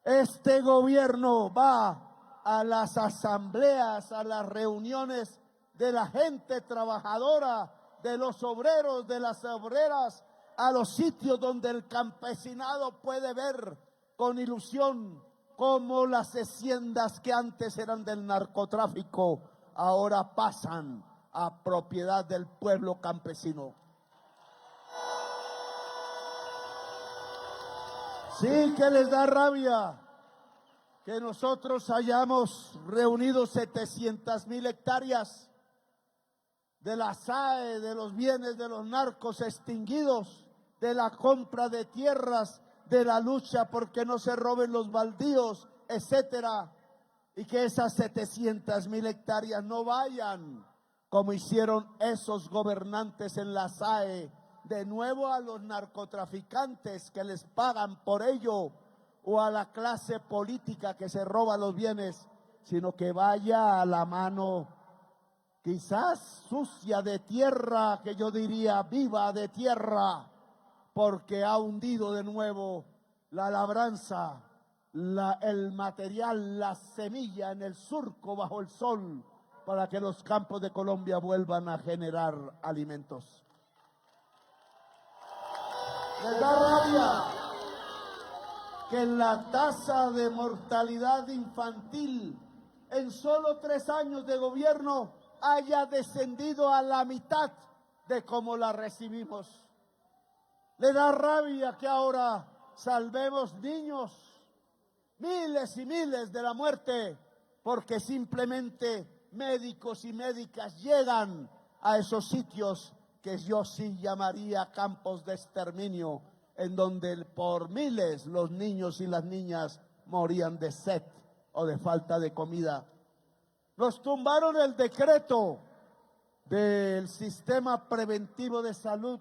Este gobierno va a las asambleas, a las reuniones de la gente trabajadora, de los obreros, de las obreras, a los sitios donde el campesinado puede ver con ilusión cómo las haciendas que antes eran del narcotráfico ahora pasan a propiedad del pueblo campesino. Sí que les da rabia que nosotros hayamos reunido 700,000 hectáreas de la SAE, de los bienes de los narcos extinguidos, de la compra de tierras, de la lucha porque no se roben los baldíos, etcétera, y que esas 700,000 hectáreas no vayan, como hicieron esos gobernantes en la SAE, de nuevo a los narcotraficantes que les pagan por ello, o a la clase política que se roba los bienes, sino que vaya a la mano quizás sucia de tierra, que yo diría viva de tierra, porque ha hundido de nuevo la labranza, el material, la semilla en el surco bajo el sol, para que los campos de Colombia vuelvan a generar alimentos. Les da rabia que la tasa de mortalidad infantil en solo 3 años de gobierno haya descendido a la mitad de como la recibimos. Le da rabia que ahora salvemos niños, miles y miles de la muerte, porque simplemente médicos y médicas llegan a esos sitios que yo sí llamaría campos de exterminio, en donde por miles los niños y las niñas morían de sed o de falta de comida. Nos tumbaron el decreto del sistema preventivo de salud,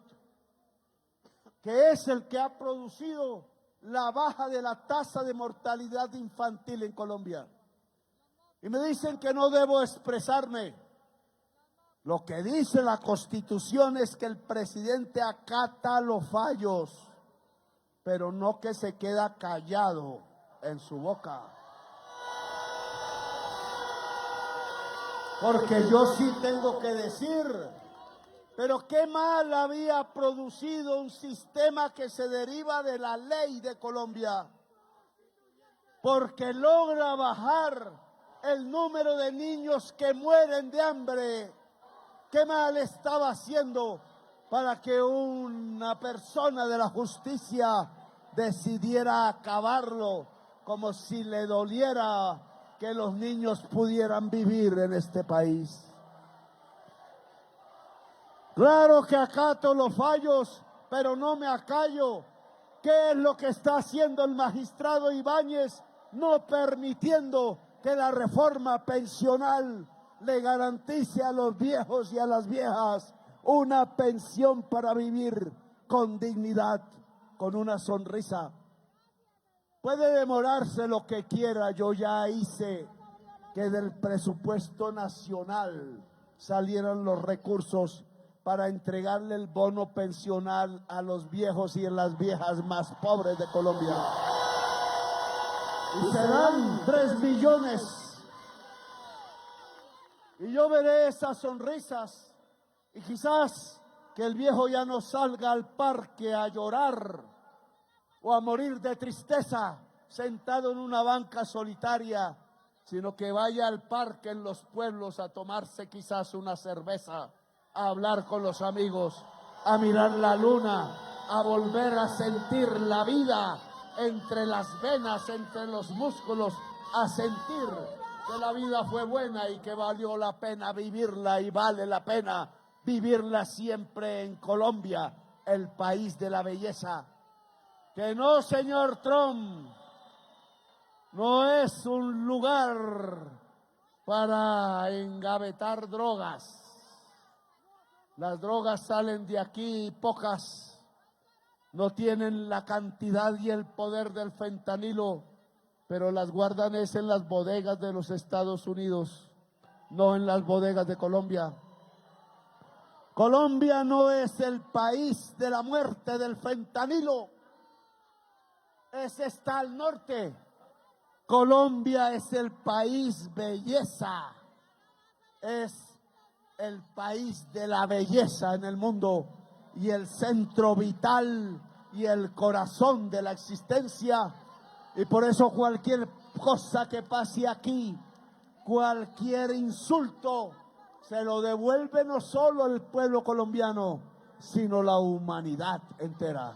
que es el que ha producido la baja de la tasa de mortalidad infantil en Colombia. Y me dicen que no debo expresarme. Lo que dice la Constitución es que el presidente acata los fallos, pero no que se queda callado en su boca. Porque yo sí tengo que decir, pero qué mal había producido un sistema que se deriva de la ley de Colombia, porque logra bajar el número de niños que mueren de hambre. Qué mal estaba haciendo para que una persona de la justicia decidiera acabarlo, como si le doliera que los niños pudieran vivir en este país. Claro que acato los fallos, pero no me acallo. ¿Qué es lo que está haciendo el magistrado Ibáñez? No permitiendo que la reforma pensional le garantice a los viejos y a las viejas una pensión para vivir con dignidad, con una sonrisa. Puede demorarse lo que quiera, yo ya hice que del presupuesto nacional salieran los recursos para entregarle el bono pensional a los viejos y a las viejas más pobres de Colombia. Y serán 3 millones. Y yo veré esas sonrisas, y quizás que el viejo ya no salga al parque a llorar o a morir de tristeza sentado en una banca solitaria, sino que vaya al parque en los pueblos a tomarse quizás una cerveza, a hablar con los amigos, a mirar la luna, a volver a sentir la vida entre las venas, entre los músculos, a sentir que la vida fue buena y que valió la pena vivirla y vale la pena vivirla siempre en Colombia, el país de la belleza. Que no, señor Trump, no es un lugar para engavetar drogas. Las drogas salen de aquí y pocas no tienen la cantidad y el poder del fentanilo, pero las guardan es en las bodegas de los Estados Unidos, no en las bodegas de Colombia. Colombia no es el país de la muerte del fentanilo, ese está al norte. Colombia es el país belleza, es el país de la belleza en el mundo y el centro vital y el corazón de la existencia. Y por eso cualquier cosa que pase aquí, cualquier insulto, se lo devuelve no solo el pueblo colombiano, sino la humanidad entera.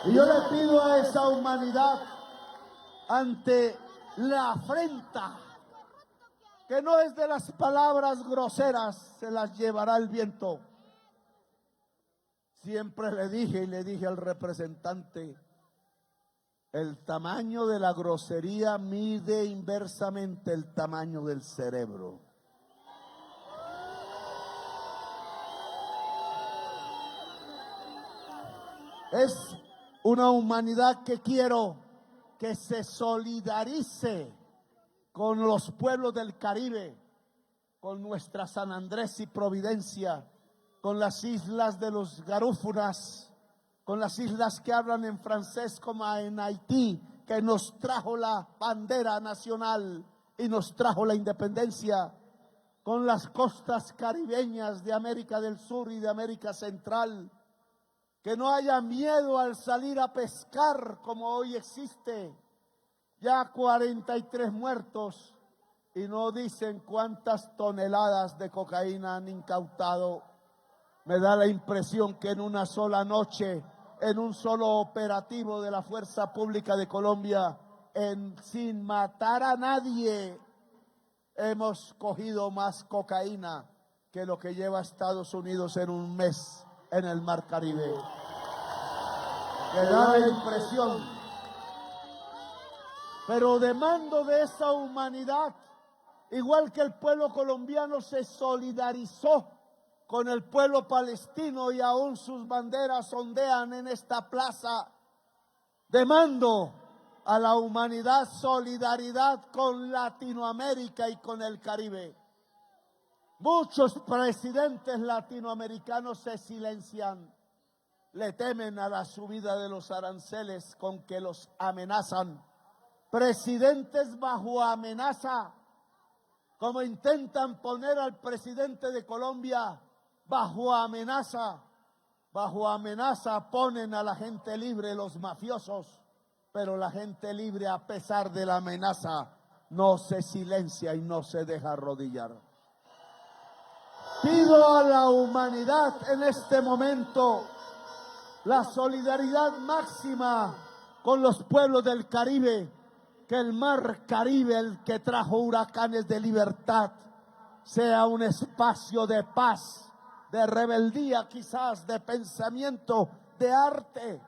Y yo le pido a esa humanidad, ante la afrenta, que no es de las palabras groseras, se las llevará el viento. Siempre le dije y le dije al representante, el tamaño de la grosería mide inversamente el tamaño del cerebro. Es una humanidad que quiero que se solidarice con los pueblos del Caribe, con nuestra San Andrés y Providencia, con las islas de los Garífunas, con las islas que hablan en francés como en Haití, que nos trajo la bandera nacional y nos trajo la independencia, con las costas caribeñas de América del Sur y de América Central. Que no haya miedo al salir a pescar como hoy existe. Ya 43 muertos y no dicen cuántas toneladas de cocaína han incautado. Me da la impresión que en una sola noche, en un solo operativo de la Fuerza Pública de Colombia, sin matar a nadie, hemos cogido más cocaína que lo que lleva Estados Unidos en un mes en el Mar Caribe. Me da la impresión, pero demando de esa humanidad, igual que el pueblo colombiano se solidarizó con el pueblo palestino y aún sus banderas ondean en esta plaza, demando a la humanidad solidaridad con Latinoamérica y con el Caribe. Muchos presidentes latinoamericanos se silencian, le temen a la subida de los aranceles con que los amenazan. Presidentes bajo amenaza, como intentan poner al presidente de Colombia bajo amenaza ponen a la gente libre, los mafiosos, pero la gente libre, a pesar de la amenaza, no se silencia y no se deja arrodillar. Pido a la humanidad en este momento la solidaridad máxima con los pueblos del Caribe, que el Mar Caribe, el que trajo huracanes de libertad, sea un espacio de paz, de rebeldía quizás, de pensamiento, de arte.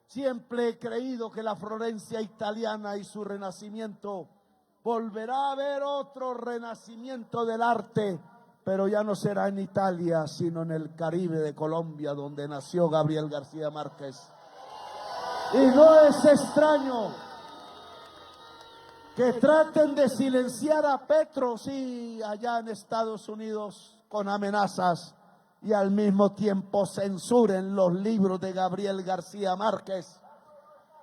Siempre he creído que la Florencia italiana y su renacimiento volverá a haber otro renacimiento del arte, pero ya no será en Italia, sino en el Caribe de Colombia, donde nació Gabriel García Márquez. Y no es extraño que traten de silenciar a Petro, sí, allá en Estados Unidos, con amenazas, y al mismo tiempo censuren los libros de Gabriel García Márquez.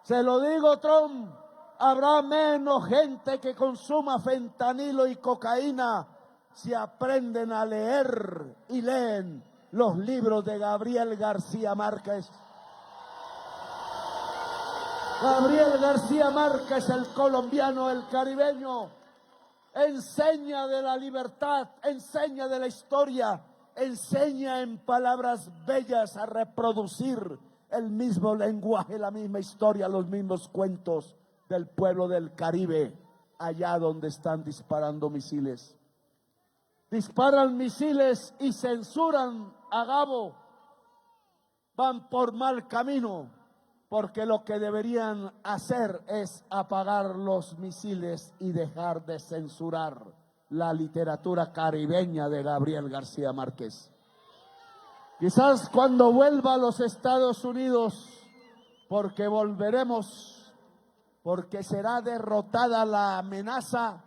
Se lo digo, Trump, habrá menos gente que consuma fentanilo y cocaína si aprenden a leer y leen los libros de Gabriel García Márquez. Gabriel García Márquez, el colombiano, el caribeño, enseña de la libertad, enseña de la historia, enseña en palabras bellas a reproducir el mismo lenguaje, la misma historia, los mismos cuentos del pueblo del Caribe, allá donde están disparando misiles. Disparan misiles y censuran a Gabo. Van por mal camino, porque lo que deberían hacer es apagar los misiles y dejar de censurar la literatura caribeña de Gabriel García Márquez. Quizás cuando vuelva a los Estados Unidos, porque volveremos, porque será derrotada la amenaza,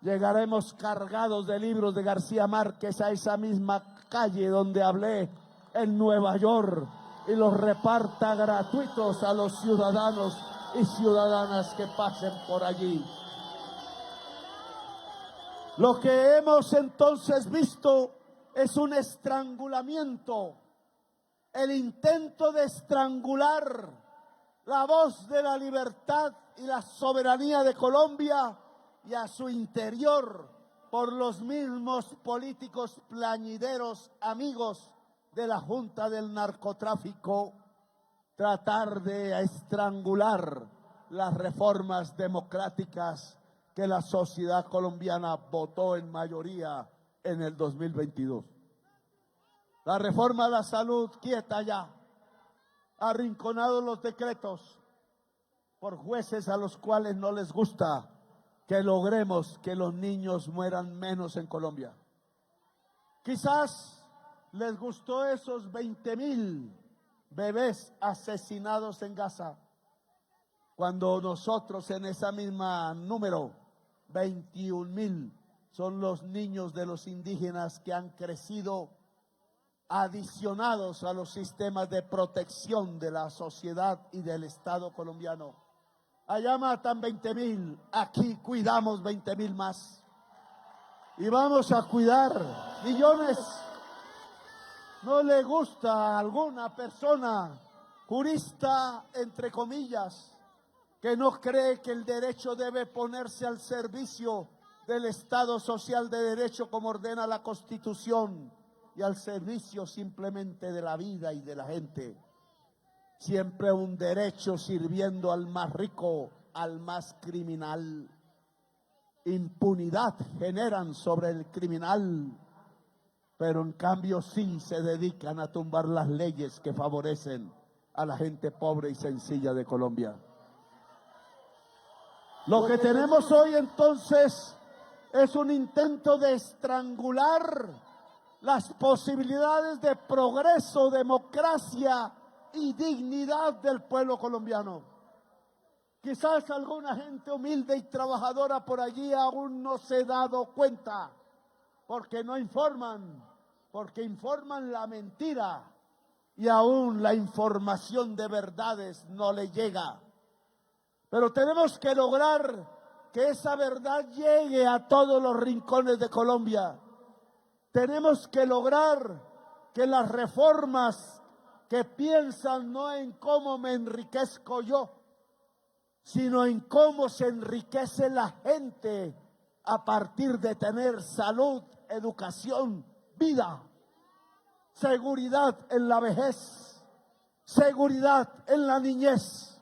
llegaremos cargados de libros de García Márquez a esa misma calle donde hablé en Nueva York y los reparta gratuitos a los ciudadanos y ciudadanas que pasen por allí. Lo que hemos entonces visto es un estrangulamiento, el intento de estrangular la voz de la libertad y la soberanía de Colombia y a su interior por los mismos políticos plañideros amigos de la Junta del Narcotráfico. tratar de estrangular las reformas democráticas que la sociedad colombiana votó en mayoría en el 2022. La reforma a la salud quieta ya, arrinconados los decretos por jueces a los cuales no les gusta que logremos que los niños mueran menos en Colombia. Quizás les gustó esos 20.000 bebés asesinados en Gaza, cuando nosotros en esa misma número, 21.000, son los niños de los indígenas que han crecido adicionados a los sistemas de protección de la sociedad y del Estado colombiano. Allá matan 20.000, aquí cuidamos 20.000 más. Y vamos a cuidar millones. No le gusta a alguna persona, jurista, entre comillas, que no cree que el derecho debe ponerse al servicio del Estado social de derecho como ordena la Constitución y al servicio simplemente de la vida y de la gente. Siempre un derecho sirviendo al más rico, al más criminal. Impunidad generan sobre el criminal, pero en cambio sí se dedican a tumbar las leyes que favorecen a la gente pobre y sencilla de Colombia. Lo que tenemos hoy entonces es un intento de estrangular las posibilidades de progreso, democracia y dignidad del pueblo colombiano. Quizás alguna gente humilde y trabajadora por allí aún no se ha dado cuenta, porque no informan, porque informan la mentira y aún la información de verdades no le llega. Pero tenemos que lograr que esa verdad llegue a todos los rincones de Colombia. Tenemos que lograr que las reformas que piensan no en cómo me enriquezco yo, sino en cómo se enriquece la gente a partir de tener salud, educación, vida, seguridad en la vejez, seguridad en la niñez,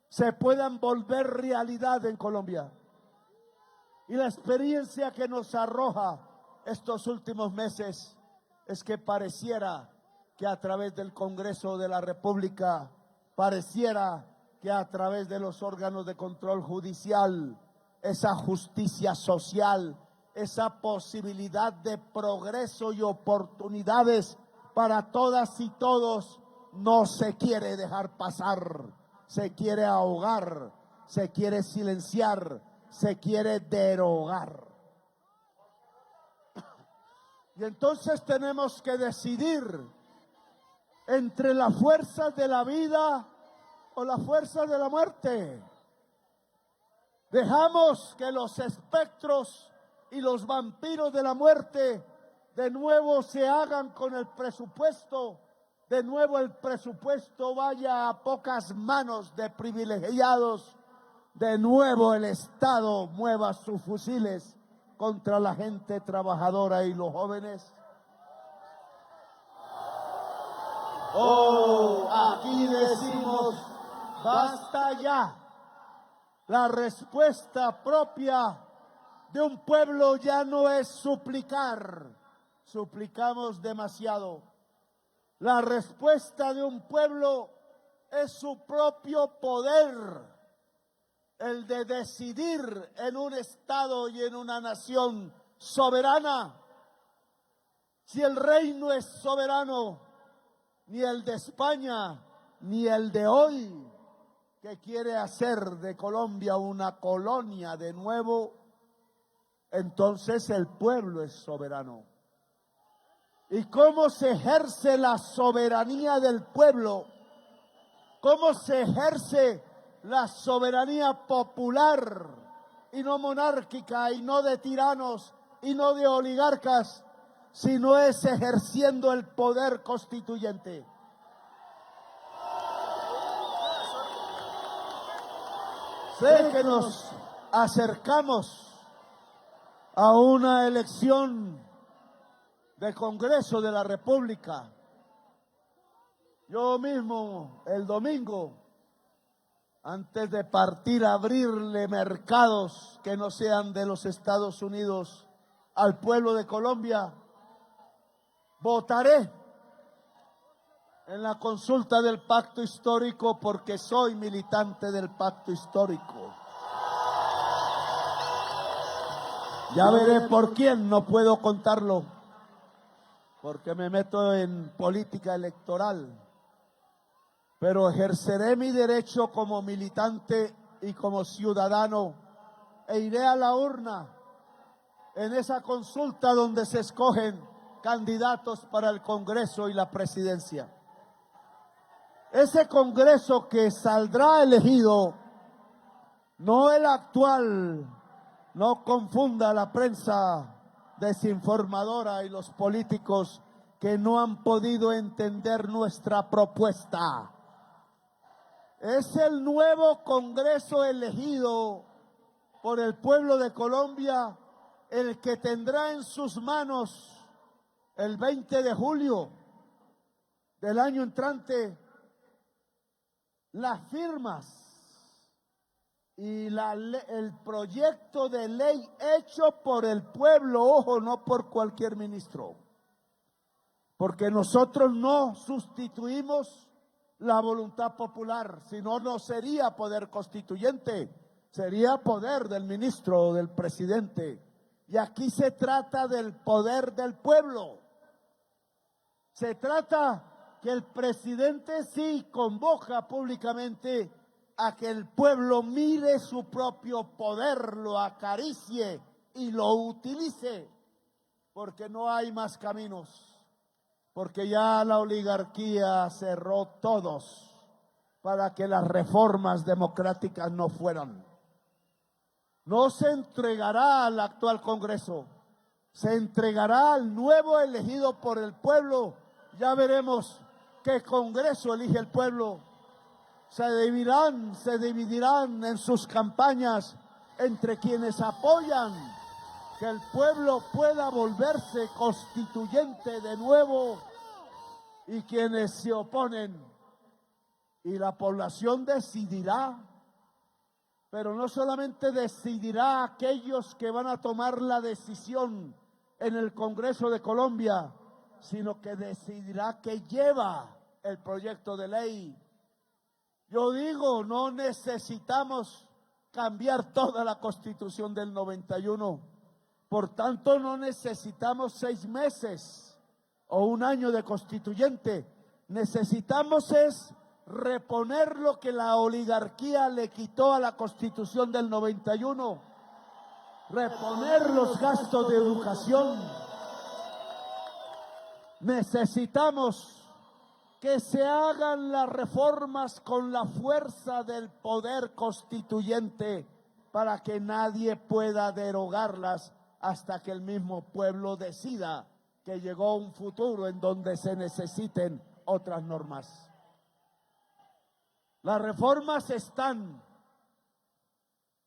se puedan volver realidad en Colombia. Y la experiencia que nos arroja estos últimos meses es que pareciera que a través del Congreso de la República, pareciera que a través de los órganos de control judicial, esa justicia social, esa posibilidad de progreso y oportunidades para todas y todos, no se quiere dejar pasar, se quiere ahogar, se quiere silenciar, se quiere derogar. Y entonces tenemos que decidir entre la fuerza de la vida o la fuerza de la muerte. Dejamos que los espectros y los vampiros de la muerte de nuevo se hagan con el presupuesto, de nuevo el presupuesto vaya a pocas manos de privilegiados, de nuevo el Estado mueva sus fusiles contra la gente trabajadora y los jóvenes. Oh, aquí decimos, basta ya. La respuesta propia de un pueblo ya no es suplicar, suplicamos demasiado. La respuesta de un pueblo es su propio poder, el de decidir en un Estado y en una nación soberana. Si el reino es soberano, ni el de España, ni el de hoy, que quiere hacer de Colombia una colonia de nuevo, entonces el pueblo es soberano. ¿Y cómo se ejerce la soberanía del pueblo? ¿Cómo se ejerce la soberanía popular y no monárquica y no de tiranos y no de oligarcas, sino es ejerciendo el poder constituyente? Sé que nos acercamos a una elección de Congreso de la República Yo mismo, el domingo, antes de partir a abrirle mercados que no sean de los Estados Unidos al pueblo de Colombia, votaré en la consulta del pacto histórico porque soy militante del pacto histórico. Ya veré por quién, no puedo contarlo, porque me meto en política electoral. Pero ejerceré mi derecho como militante y como ciudadano e iré a la urna en esa consulta donde se escogen candidatos para el Congreso y la presidencia. Ese Congreso que saldrá elegido, no el actual, no confunda la prensa desinformadora y los políticos que no han podido entender nuestra propuesta. Es el nuevo Congreso elegido por el pueblo de Colombia el que tendrá en sus manos el 20 de julio del año entrante las firmas y el proyecto de ley hecho por el pueblo, ojo, no por cualquier ministro, porque nosotros no sustituimos la voluntad popular, si no, no sería poder constituyente, sería poder del ministro o del presidente. Y aquí se trata del poder del pueblo. Se trata que el presidente sí convoca públicamente a que el pueblo mire su propio poder, lo acaricie y lo utilice, porque no hay más caminos. Porque ya la oligarquía cerró todos para que las reformas democráticas no fueran. No se entregará al actual Congreso, se entregará al nuevo elegido por el pueblo. Ya veremos qué Congreso elige el pueblo. Se dividirán en sus campañas entre quienes apoyan que el pueblo pueda volverse constituyente de nuevo y quienes se oponen. Y la población decidirá, pero no solamente decidirá aquellos que van a tomar la decisión en el Congreso de Colombia, sino que decidirá que lleva el proyecto de ley. Yo digo, no necesitamos cambiar toda la Constitución del 91. Por tanto, no necesitamos 6 meses o 1 año de constituyente. Necesitamos es reponer lo que la oligarquía le quitó a la Constitución del 91. Reponer los gastos de educación. Necesitamos que se hagan las reformas con la fuerza del poder constituyente para que nadie pueda derogarlas hasta que el mismo pueblo decida que llegó un futuro en donde se necesiten otras normas. Las reformas están,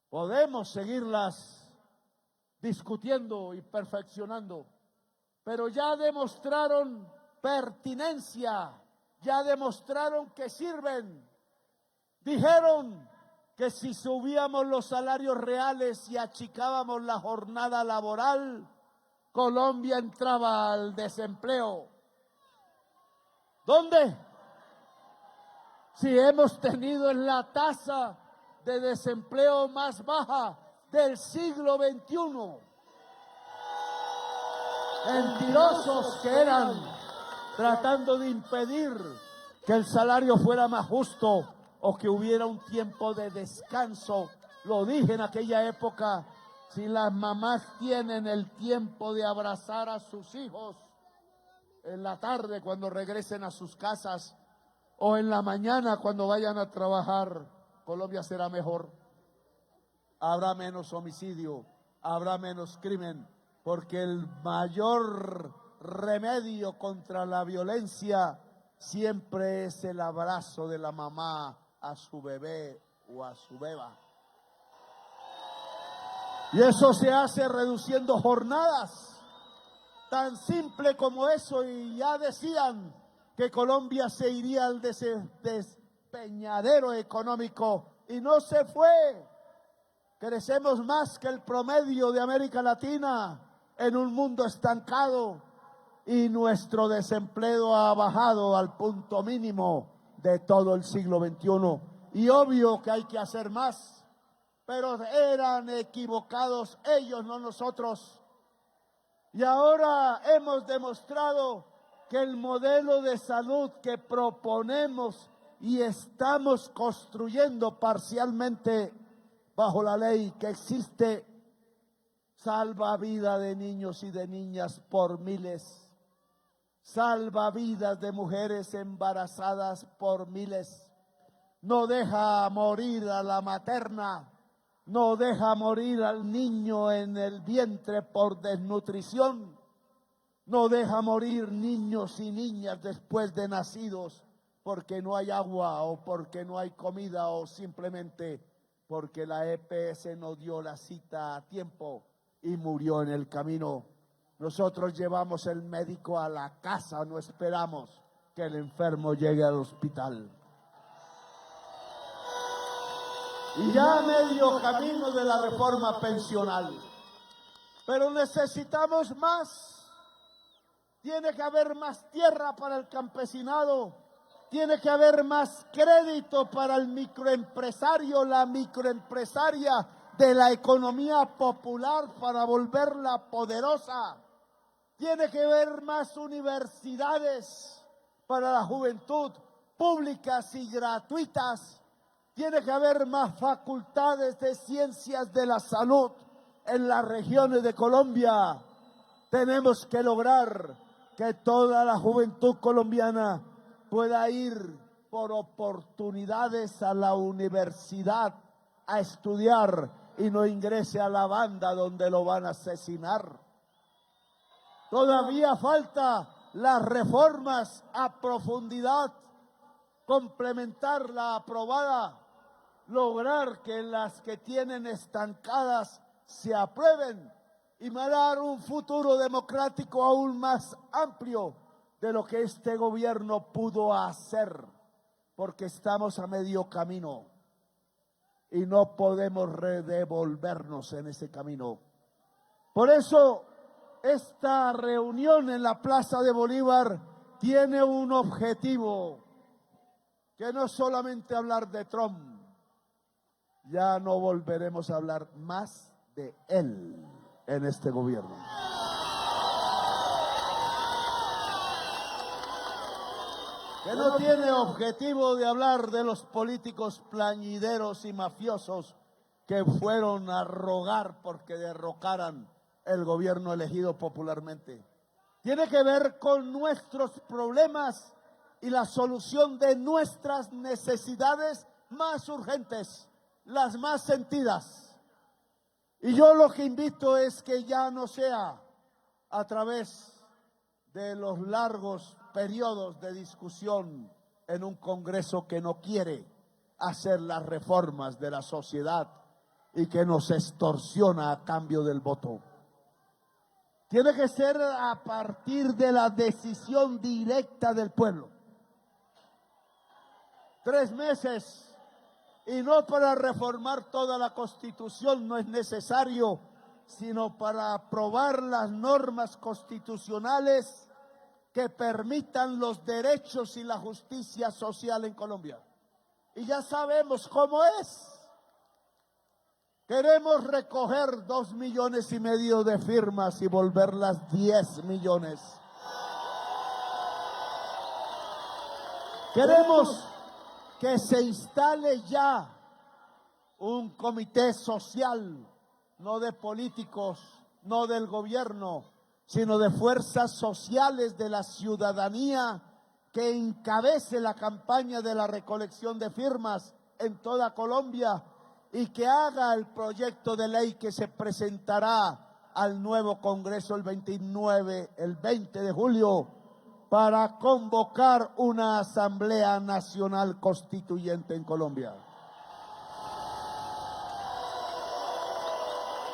podemos seguirlas discutiendo y perfeccionando, pero ya demostraron pertinencia, ya demostraron que sirven. Dijeron que si subíamos los salarios reales y achicábamos la jornada laboral, Colombia entraba al desempleo. ¿Dónde? Si hemos tenido en la tasa de desempleo más baja del siglo XXI. Mentirosos que eran, tratando de impedir que el salario fuera más justo o que hubiera un tiempo de descanso. Lo dije en aquella época, si las mamás tienen el tiempo de abrazar a sus hijos en la tarde cuando regresen a sus casas o en la mañana cuando vayan a trabajar, Colombia será mejor. Habrá menos homicidio, habrá menos crimen, porque el mayor remedio contra la violencia siempre es el abrazo de la mamá a su bebé o a su beba. Y eso se hace reduciendo jornadas, tan simple como eso. Y ya decían que Colombia se iría al despeñadero económico y no se fue. Crecemos más que el promedio de América Latina en un mundo estancado y nuestro desempleo ha bajado al punto mínimo de todo el siglo XXI. Y obvio que hay que hacer más, pero eran equivocados ellos, no nosotros. Y ahora hemos demostrado que el modelo de salud que proponemos y estamos construyendo parcialmente bajo la ley que existe, salva vida de niños y de niñas por miles, salva vidas de mujeres embarazadas por miles, no deja morir a la materna, no deja morir al niño en el vientre por desnutrición, no deja morir niños y niñas después de nacidos porque no hay agua o porque no hay comida o simplemente porque la EPS no dio la cita a tiempo y murió en el camino. Nosotros llevamos el médico a la casa, no esperamos que el enfermo llegue al hospital. Y ya medio camino de la reforma pensional. Pero necesitamos más. Tiene que haber más tierra para el campesinado. Tiene que haber más crédito para el microempresario, la microempresaria de la economía popular para volverla poderosa. Tiene que haber más universidades para la juventud, públicas y gratuitas. Tiene que haber más facultades de ciencias de la salud en las regiones de Colombia. Tenemos que lograr que toda la juventud colombiana pueda ir por oportunidades a la universidad a estudiar y no ingrese a la banda donde lo van a asesinar. Todavía falta las reformas a profundidad, complementar la aprobada, lograr que las que tienen estancadas se aprueben y dar un futuro democrático aún más amplio de lo que este gobierno pudo hacer, porque estamos a medio camino y no podemos redevolvernos en ese camino. Por eso, esta reunión en la Plaza de Bolívar tiene un objetivo, que no es solamente hablar de Trump, ya no volveremos a hablar más de él en este gobierno. Que no tiene objetivo de hablar de los políticos plañideros y mafiosos que fueron a rogar porque derrocaran el gobierno elegido popularmente. Tiene que ver con nuestros problemas y la solución de nuestras necesidades más urgentes, las más sentidas. Y yo lo que invito es que ya no sea a través de los largos periodos de discusión en un Congreso que no quiere hacer las reformas de la sociedad y que nos extorsiona a cambio del voto. Tiene que ser a partir de la decisión directa del pueblo. 3 meses, y no para reformar toda la Constitución, no es necesario, sino para aprobar las normas constitucionales que permitan los derechos y la justicia social en Colombia. Y ya sabemos cómo es. Queremos recoger 2,5 millones de firmas y volverlas 10 millones. Queremos que se instale ya un comité social, no de políticos, no del gobierno, sino de fuerzas sociales de la ciudadanía que encabece la campaña de la recolección de firmas en toda Colombia y que haga el proyecto de ley que se presentará al nuevo Congreso el 20 de julio para convocar una Asamblea Nacional Constituyente en Colombia.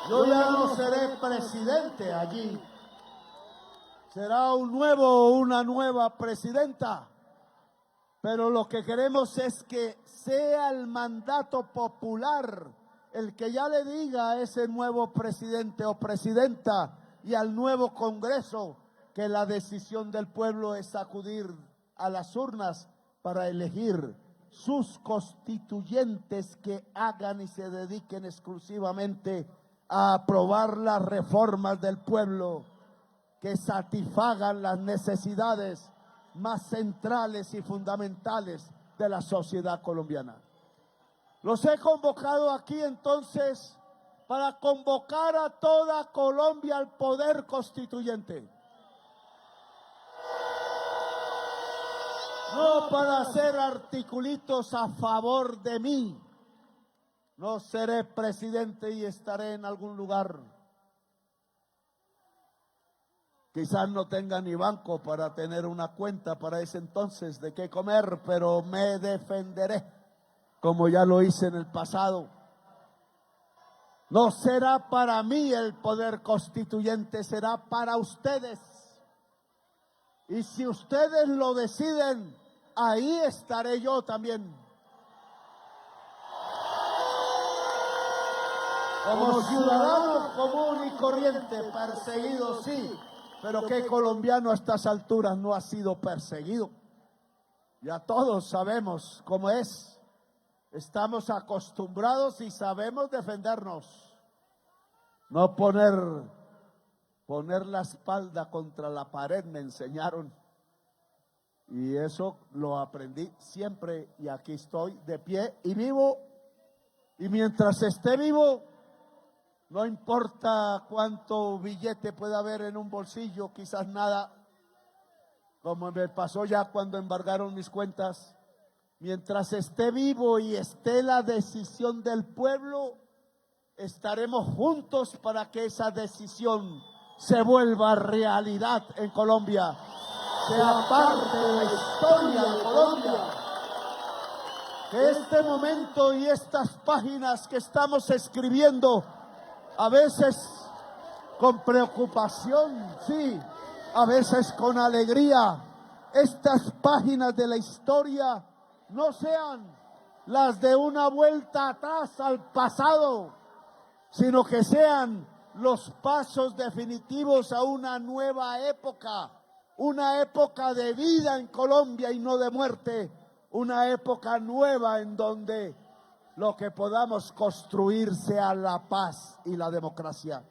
Yo ya no seré presidente allí. Será un nuevo o una nueva presidenta, pero lo que queremos es que sea el mandato popular el que ya le diga a ese nuevo presidente o presidenta y al nuevo Congreso que la decisión del pueblo es acudir a las urnas para elegir sus constituyentes que hagan y se dediquen exclusivamente a aprobar las reformas del pueblo que satisfagan las necesidades más centrales y fundamentales de la sociedad colombiana. Los he convocado aquí entonces para convocar a toda Colombia al poder constituyente. No para hacer articulitos a favor de mí. No seré presidente y estaré en algún lugar. Quizás no tenga ni banco para tener una cuenta para ese entonces de qué comer, pero me defenderé, como ya lo hice en el pasado. No será para mí el poder constituyente, será para ustedes. Y si ustedes lo deciden, ahí estaré yo también. Como ciudadano común y corriente, perseguido sí, pero ¿qué colombiano a estas alturas no ha sido perseguido? Ya todos sabemos cómo es. Estamos acostumbrados y sabemos defendernos. No poner la espalda contra la pared me enseñaron. Y eso lo aprendí siempre y aquí estoy de pie y vivo. Y mientras esté vivo, no importa cuánto billete pueda haber en un bolsillo, quizás nada, como me pasó ya cuando embargaron mis cuentas. Mientras esté vivo y esté la decisión del pueblo, estaremos juntos para que esa decisión se vuelva realidad en Colombia, sea parte de la historia de Colombia. Que este momento y estas páginas que estamos escribiendo, a veces con preocupación, sí, a veces con alegría, estas páginas de la historia no sean las de una vuelta atrás al pasado, sino que sean los pasos definitivos a una nueva época, una época de vida en Colombia y no de muerte, una época nueva en donde lo que podamos construir sea la paz y la democracia.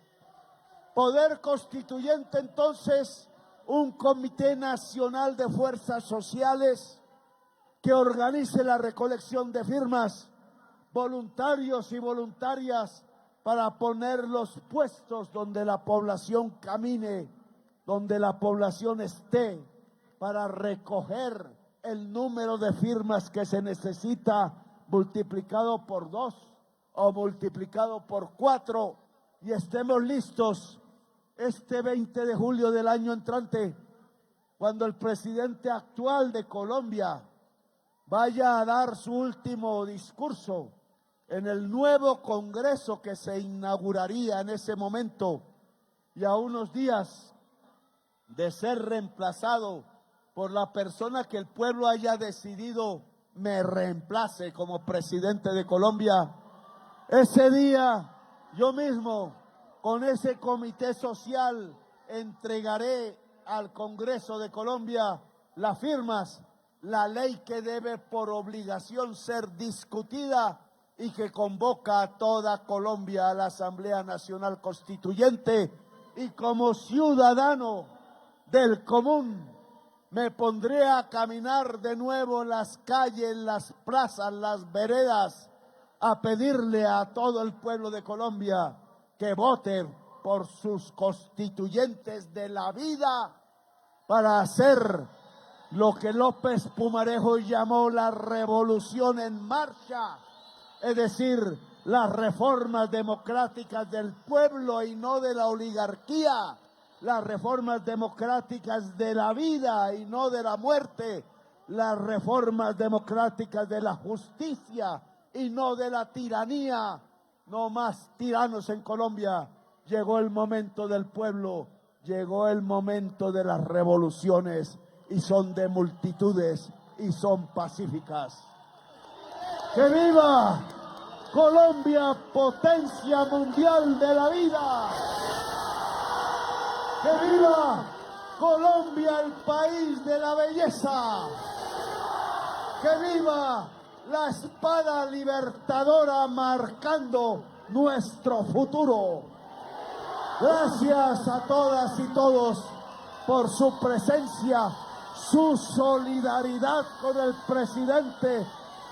Poder constituyente entonces, un Comité Nacional de Fuerzas Sociales que organice la recolección de firmas, voluntarios y voluntarias para poner los puestos donde la población camine, donde la población esté, para recoger el número de firmas que se necesita multiplicado por 2 o multiplicado por 4 y estemos listos este 20 de julio del año entrante, cuando el presidente actual de Colombia vaya a dar su último discurso en el nuevo Congreso que se inauguraría en ese momento, y a unos días de ser reemplazado por la persona que el pueblo haya decidido me reemplace como presidente de Colombia. Ese día yo mismo, con ese comité social, entregaré al Congreso de Colombia las firmas, la ley que debe por obligación ser discutida y que convoca a toda Colombia a la Asamblea Nacional Constituyente, y como ciudadano del común me pondré a caminar de nuevo las calles, las plazas, las veredas, a pedirle a todo el pueblo de Colombia que vote por sus constituyentes de la vida para hacer lo que López Pumarejo llamó la revolución en marcha, es decir, las reformas democráticas del pueblo y no de la oligarquía, las reformas democráticas de la vida y no de la muerte, las reformas democráticas de la justicia y no de la tiranía. No más tiranos en Colombia. Llegó el momento del pueblo, llegó el momento de las revoluciones, y son de multitudes y son pacíficas. ¡Que viva Colombia, potencia mundial de la vida! ¡Que viva Colombia, el país de la belleza! ¡Que viva la espada libertadora marcando nuestro futuro! Gracias a todas y todos por su presencia, su solidaridad con el presidente.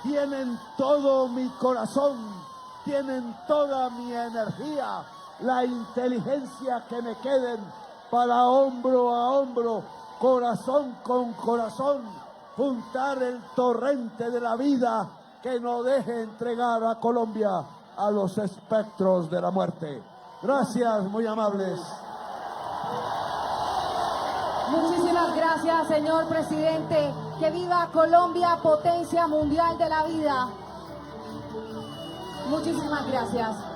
Tienen todo mi corazón, tienen toda mi energía, la inteligencia que me queden para hombro a hombro, corazón con corazón, juntar el torrente de la vida que no deje entregar a Colombia a los espectros de la muerte. Gracias, muy amables. Muchísimas gracias, señor presidente. Que viva Colombia, potencia mundial de la vida. Muchísimas gracias.